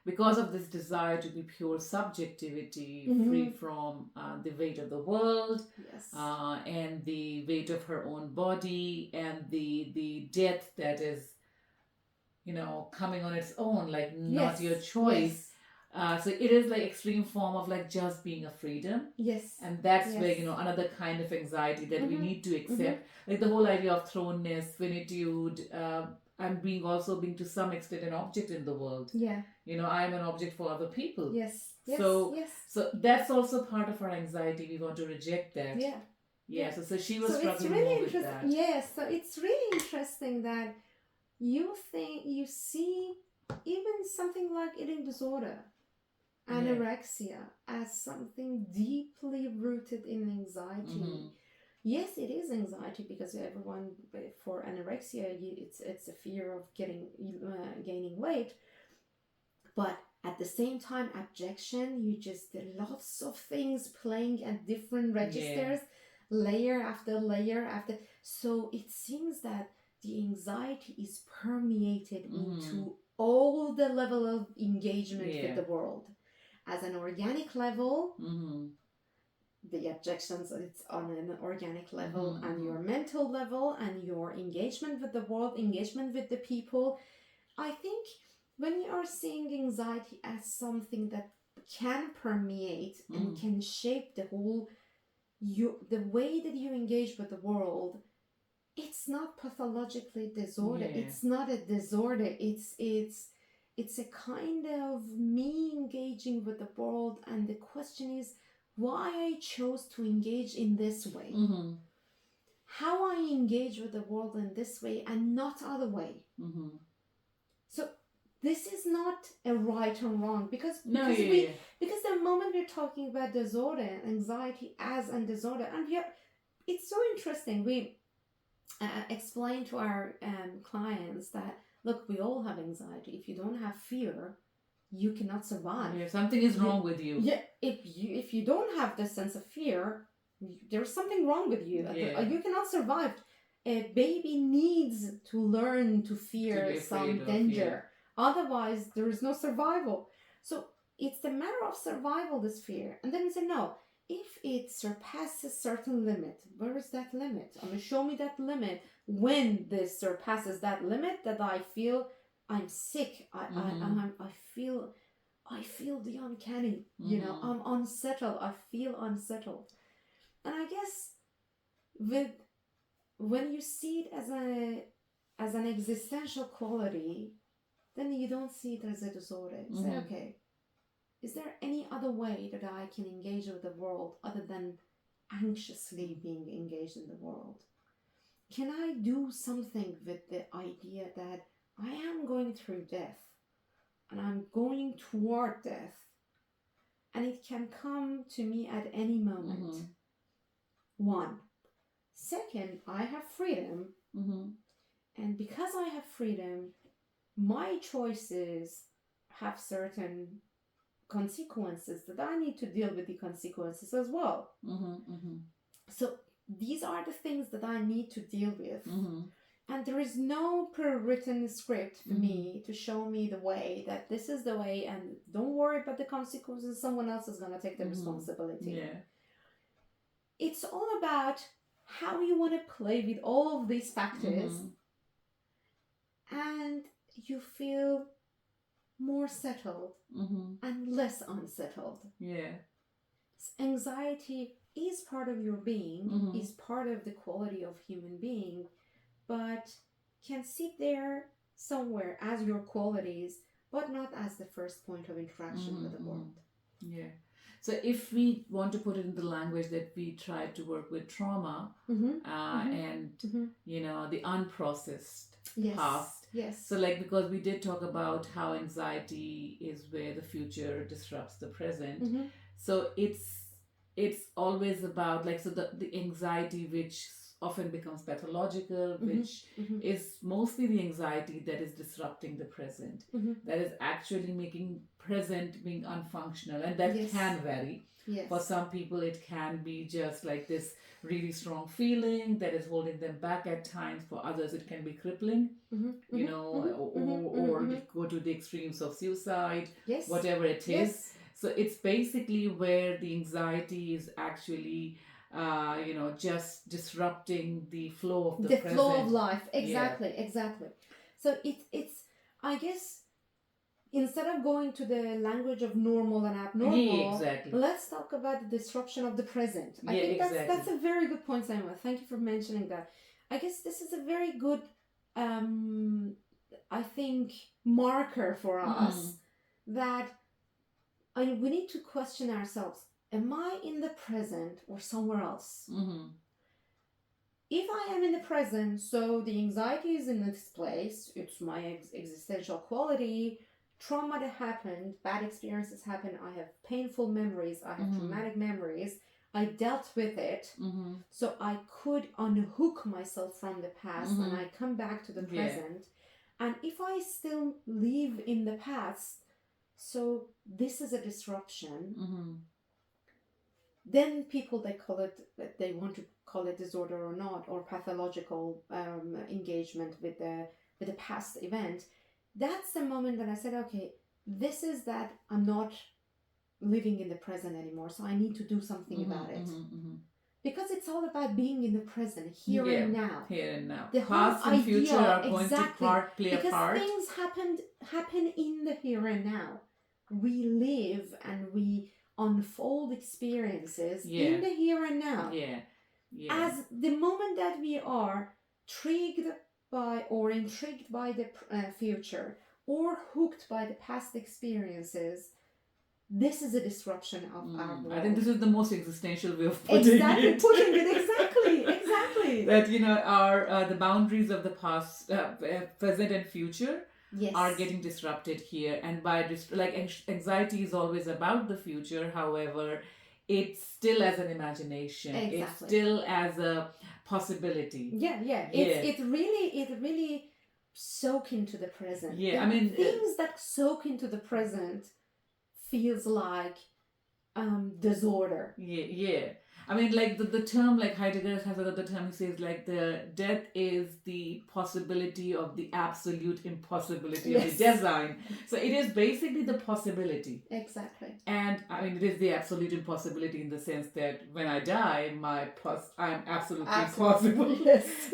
Speaker 2: because of this desire to be pure subjectivity, free from the weight of the world, and the weight of her own body, and the death that is, coming on its own, like not your choice. So it is like extreme form of like just being a freedom. And that's where, another kind of anxiety that we need to accept. Like the whole idea of thrownness, finitude, I'm being to some extent an object in the world. I'm an object for other people. So that's also part of our anxiety. We want to reject that. So she was struggling more with that.
Speaker 1: So it's really interesting that you see even something like eating disorder, anorexia, as something deeply rooted in anxiety. Yes, it is anxiety, because everyone, for anorexia, it's a fear of gaining weight. But at the same time, abjection, lots of things playing at different registers, layer after layer after. So it seems that the anxiety is permeated into all the level of engagement with the world. As an organic level, the objections, it's on an organic level, and your mental level, and your engagement with the world, engagement with the people. I think when you are seeing anxiety as something that can permeate and can shape the whole, the way that you engage with the world, it's not pathologically disorder. It's not a disorder. It's a kind of me engaging with the world, and the question is why I chose to engage in this way. How I engage with the world in this way and not other way. So this is not a right or wrong, because the moment we're talking about disorder, anxiety as a disorder, and it's so interesting. We explain to our clients that, look, we all have anxiety. If you don't have fear, you cannot survive.
Speaker 2: Something is wrong with you.
Speaker 1: If you don't have this sense of fear, there's something wrong with you. You cannot survive. A baby needs to learn to fear some danger. Otherwise, there is no survival. So it's a matter of survival, this fear. And then we say, no, if it surpasses certain limit, where is that limit? Show me that limit. When this surpasses that limit, that I feel I'm sick. I feel the uncanny. I'm unsettled. I feel unsettled. And I guess when you see it as an existential quality, then you don't see it as a disorder. You say, okay, is there any other way that I can engage with the world other than anxiously being engaged in the world? Can I do something with the idea that I am going through death and I'm going toward death, and it can come to me at any moment? One. Second, I have freedom. And because I have freedom, my choices have certain consequences that I need to deal with the consequences as well. So these are the things that I need to deal with. And there is no pre-written script for me to show me the way, that this is the way, and don't worry about the consequences, someone else is going to take the responsibility.
Speaker 2: Yeah.
Speaker 1: It's all about how you want to play with all of these factors, and you feel more settled and less unsettled.
Speaker 2: Yeah.
Speaker 1: Anxiety is part of your being, is part of the quality of human being, but can sit there somewhere as your qualities, but not as the first point of interaction with the world.
Speaker 2: Yeah. So if we want to put it in the language that we try to work with trauma and you know, the unprocessed past.
Speaker 1: Yes.
Speaker 2: So like, because we did talk about how anxiety is where the future disrupts the present. So it's always about like, so the anxiety which often becomes pathological, which is mostly the anxiety that is disrupting the present, that is actually making present being unfunctional, and that can vary. For some people it can be just like this really strong feeling that is holding them back at times. For others it can be crippling, you know, or go to the extremes of suicide, whatever it is. So it's basically where the anxiety is actually you know, just disrupting the flow of the present.
Speaker 1: Flow of life. Exactly. So it's I guess, instead of going to the language of normal and abnormal, let's talk about the disruption of the present. I think that's a very good point, Simon. Thank you for mentioning that. I guess this is a very good I think marker for us that we need to question ourselves. Am I in the present or somewhere else? If I am in the present, so the anxiety is in this place, it's my existential quality, trauma that happened, bad experiences happen, I have painful memories, I have traumatic memories, I dealt with it, so I could unhook myself from the past and I come back to the present. And if I still live in the past, so this is a disruption. Then people, they call it, they want to call it disorder or not, or pathological engagement with the past event. That's the moment that I said, okay, this is that I'm not living in the present anymore, so I need to do something about it. Because it's all about being in the present, here and now.
Speaker 2: Here and now.
Speaker 1: The
Speaker 2: past and future are going to play a part.
Speaker 1: Because things happen in the here and now. We live and we unfold experiences in the here and now. As the moment that we are triggered by or intrigued by the future or hooked by the past experiences, this is a disruption of our world.
Speaker 2: I think this is the most existential way of putting it.
Speaker 1: Exactly.
Speaker 2: That, you know, our the boundaries of the past, present and future are getting disrupted here. And by anxiety is always about the future. However, it's still as an imagination. It's still as a possibility.
Speaker 1: It really soak into the present.
Speaker 2: I mean,
Speaker 1: things that soak into the present feels like disorder.
Speaker 2: I mean, like the term, like Heidegger has another term, he says like the death is the possibility of the absolute impossibility of the design. So it is basically the possibility.
Speaker 1: Exactly.
Speaker 2: And I mean, it is the absolute impossibility in the sense that when I die, I'm absolutely impossible.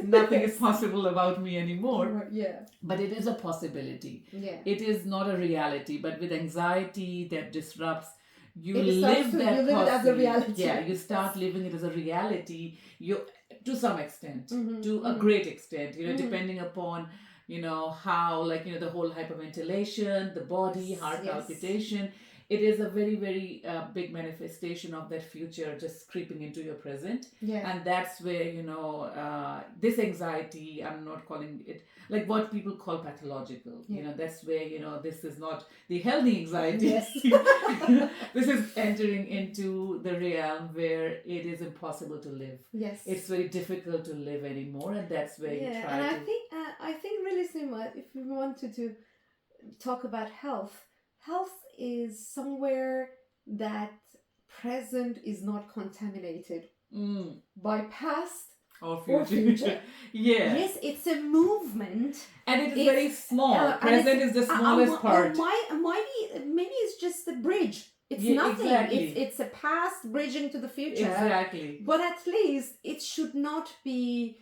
Speaker 2: Nothing is possible about me anymore. But it is a possibility. It is not a reality. But with anxiety that disrupts, you live it as a reality. You start living it as a reality. You, to some extent, to a great extent, you know, depending upon, you know, how, like, you know, the whole hyperventilation, the body, heart palpitation, it is a very, very big manifestation of that future just creeping into your present.
Speaker 1: Yeah.
Speaker 2: And that's where, this anxiety, I'm not calling it like what people call pathological.
Speaker 1: Yeah.
Speaker 2: That's where, this is not the healthy anxiety.
Speaker 1: Yes.
Speaker 2: This is entering into the realm where it is impossible to live.
Speaker 1: Yes.
Speaker 2: It's very difficult to live anymore, and that's where you try
Speaker 1: and
Speaker 2: to.
Speaker 1: I think really similar. If we wanted to talk about health is somewhere that present is not contaminated by past
Speaker 2: or
Speaker 1: or future.
Speaker 2: Yeah.
Speaker 1: Yes, it's a movement,
Speaker 2: and it is very small. Present is the smallest part.
Speaker 1: Maybe it's just a bridge. It's nothing.
Speaker 2: Exactly.
Speaker 1: It's a past bridging to the future.
Speaker 2: Exactly.
Speaker 1: But at least it should not be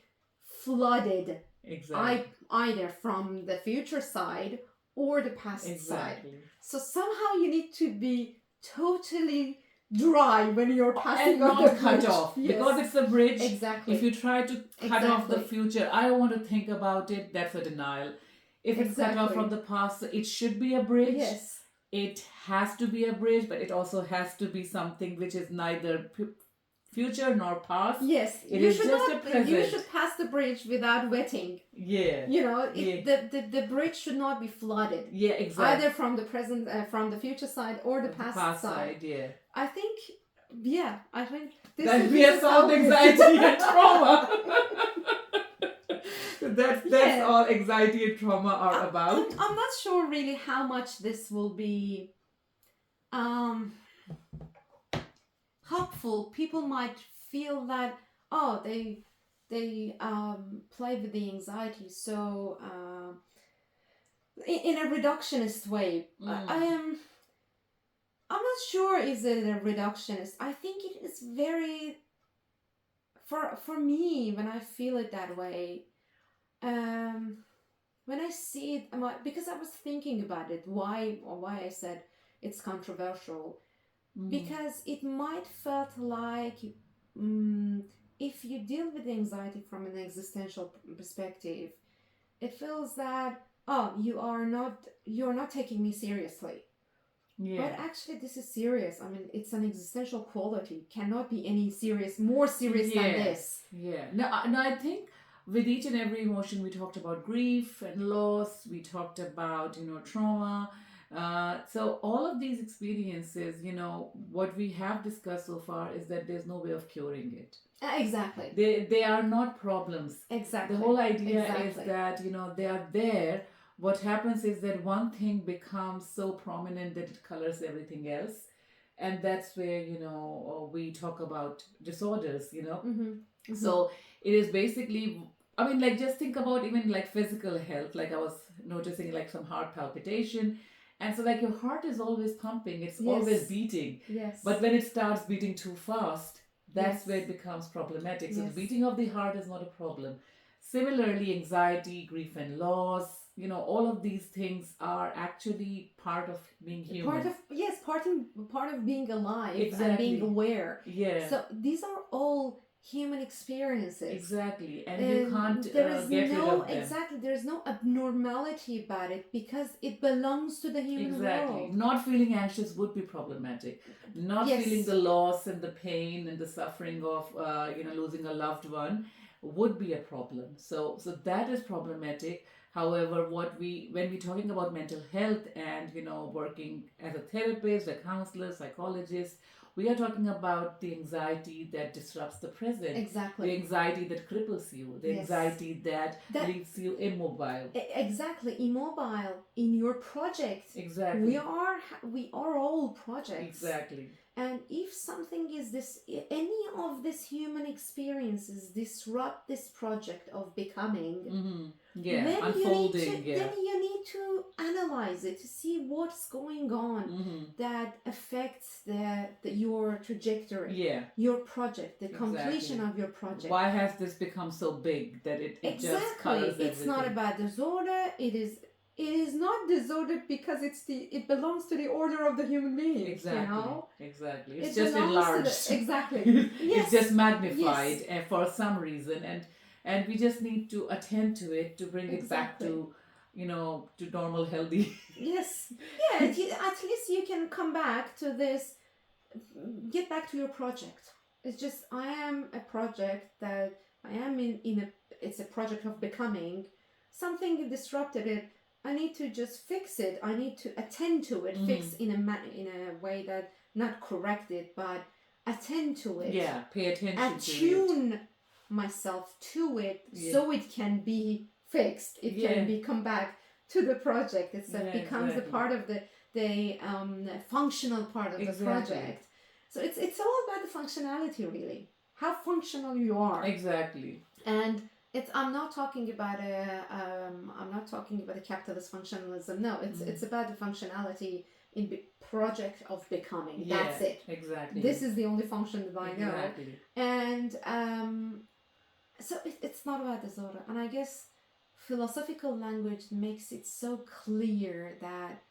Speaker 1: flooded.
Speaker 2: Exactly.
Speaker 1: Either from the future side or the past side. So somehow you need to be totally dry when you're passing
Speaker 2: and
Speaker 1: on
Speaker 2: not
Speaker 1: the
Speaker 2: cut
Speaker 1: bridge.
Speaker 2: off.
Speaker 1: Yes.
Speaker 2: Because it's a bridge.
Speaker 1: Exactly.
Speaker 2: If you try to cut off the future, I don't want to think about it, that's a denial. If it's cut off from the past, it should be a bridge.
Speaker 1: Yes.
Speaker 2: It has to be a bridge, but it also has to be something which is neither future nor past.
Speaker 1: Yes.
Speaker 2: It is just a present.
Speaker 1: You should pass the bridge without wetting.
Speaker 2: Yeah.
Speaker 1: The bridge should not be flooded.
Speaker 2: Yeah, exactly.
Speaker 1: Either from the present, from the future side or the past side.
Speaker 2: Yeah.
Speaker 1: I think this
Speaker 2: that we have solved anxiety and trauma. That's all anxiety and trauma are about.
Speaker 1: I'm not sure really how much this will be helpful. People might feel that they play with the anxiety so in a reductionist way. I'm not sure is it a reductionist. I think it is very for me when I feel it that way. When I see it, because I was thinking about it, why I said it's controversial, because it might felt like if you deal with anxiety from an existential perspective, it feels that you're not taking me seriously. Yeah. But actually, this is serious. I mean, it's an existential quality. Cannot be any more serious than this.
Speaker 2: Yeah. No, I think. With each and every emotion, we talked about grief and loss. We talked about, trauma. So all of these experiences, what we have discussed so far is that there's no way of curing it.
Speaker 1: Exactly.
Speaker 2: They are not problems.
Speaker 1: Exactly.
Speaker 2: The whole idea is that, they are there. What happens is that one thing becomes so prominent that it colors everything else. And that's where, we talk about disorders, Mm-hmm. So it is basically, just think about even physical health. I was noticing some heart palpitation. And so your heart is always pumping. It's always beating.
Speaker 1: Yes.
Speaker 2: But when it starts beating too fast, that's where it becomes problematic. So the beating of the heart is not a problem. Similarly, anxiety, grief and loss, all of these things are actually part of being human.
Speaker 1: Part of being alive and being aware.
Speaker 2: Yeah.
Speaker 1: So these are all human experiences.
Speaker 2: Exactly. And you can't get rid of them.
Speaker 1: Exactly. There's no abnormality about it because it belongs to the human world.
Speaker 2: Not feeling anxious would be problematic. Not feeling the loss and the pain and the suffering of losing a loved one would be a problem. So that is problematic. However, when we're talking about mental health and working as a therapist, a counselor, psychologist, we are talking about the anxiety that disrupts the present.
Speaker 1: Exactly.
Speaker 2: The anxiety that cripples you. The anxiety that leaves you immobile.
Speaker 1: Exactly. Immobile in your project.
Speaker 2: Exactly.
Speaker 1: We are all projects.
Speaker 2: Exactly.
Speaker 1: And if something is any of these human experiences disrupt this project of becoming, then
Speaker 2: unfolding.
Speaker 1: Then you need to analyze it to see what's going on that affects your trajectory, your project, the completion of your project.
Speaker 2: Why has this become so big that it just colors everything?
Speaker 1: It's not about disorder. It is not disordered because it belongs to the order of the human being.
Speaker 2: Exactly. Exactly. It's just enlarged.
Speaker 1: Exactly.
Speaker 2: It's just magnified for some reason, and we just need to attend to it to bring it back to to normal, healthy.
Speaker 1: Yes. Yeah, at least you can come back to this, get back to your project. It's just, I am a project that I am it's a project of becoming. Something disrupted it. I need to just fix it. I need to attend to it, fix in a way that, not correct it, but attend to it.
Speaker 2: Yeah, pay attention to it.
Speaker 1: Attune myself to it, so it can be fixed. It can come back to the project. It becomes a part of the functional part of the project. So it's all about the functionality, really. How functional you are.
Speaker 2: Exactly.
Speaker 1: And I'm not talking about a capitalist functionalism. No, it's about the functionality in the project of becoming. That's it.
Speaker 2: Exactly.
Speaker 1: This is the only function that I know.
Speaker 2: Exactly.
Speaker 1: And so it's not about disorder. And I guess philosophical language makes it so clear that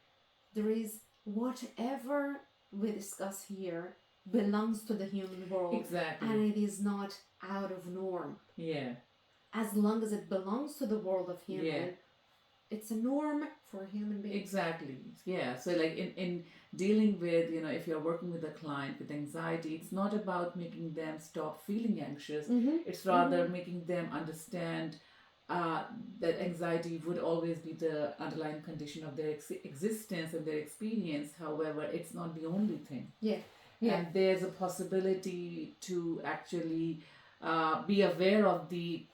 Speaker 1: there is whatever we discuss here belongs to the human world.
Speaker 2: Exactly.
Speaker 1: And it is not out of norm.
Speaker 2: Yeah.
Speaker 1: As long as it belongs to the world of human, it's a norm for a human being.
Speaker 2: Exactly. Yeah. So like in dealing with, if you're working with a client with anxiety, it's not about making them stop feeling anxious. It's rather making them understand that anxiety would always be the underlying condition of their existence and their experience. However, it's not the only thing.
Speaker 1: Yeah.
Speaker 2: And there's a possibility to actually be aware of these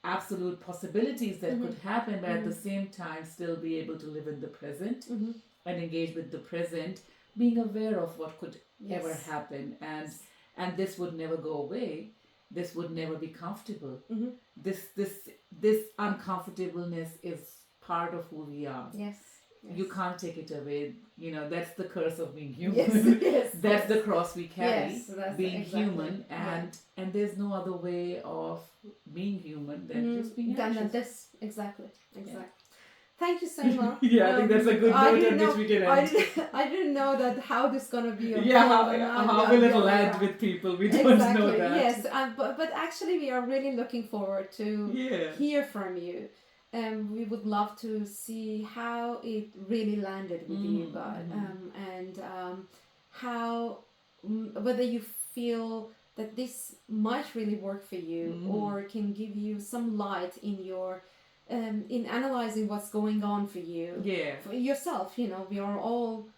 Speaker 2: absolute possibilities that could happen, but at the same time still be able to live in the present and engage with the present, being aware of what could ever happen, and this would never go away. This would never be comfortable. This uncomfortableness is part of who we are.
Speaker 1: Yes.
Speaker 2: You can't take it away. That's the curse of being human. That's the cross we carry, being human, and there's no other way of being human than just being anxious.
Speaker 1: Than this. Exactly. Thank you so much.
Speaker 2: I think that's a good note on which we can end.
Speaker 1: I didn't know that how this gonna be.
Speaker 2: How will it land with people? We don't know that.
Speaker 1: Yes, but actually we are really looking forward to hear from you. We would love to see how it really landed with you guys, and how whether you feel that this might really work for you or can give you some light in your in analyzing what's going on for you, for yourself. We are all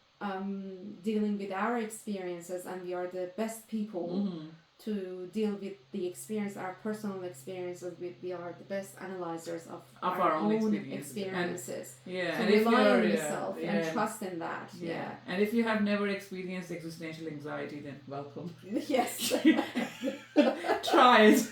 Speaker 1: dealing with our experiences, and we are the best people to deal with the experience, our personal experiences. We are the best analyzers of our own experiences.
Speaker 2: And
Speaker 1: rely on yourself and trust in that.
Speaker 2: And if you have never experienced existential anxiety, then welcome.
Speaker 1: Yes.
Speaker 2: Try it.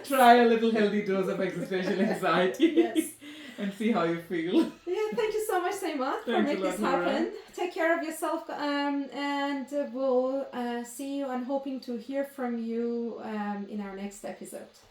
Speaker 2: Try a little healthy dose of existential anxiety. And see how you feel.
Speaker 1: Thank you so much, Seyma, for making this happen. Take care of yourself, and we'll see you, and hoping to hear from you in our next episode.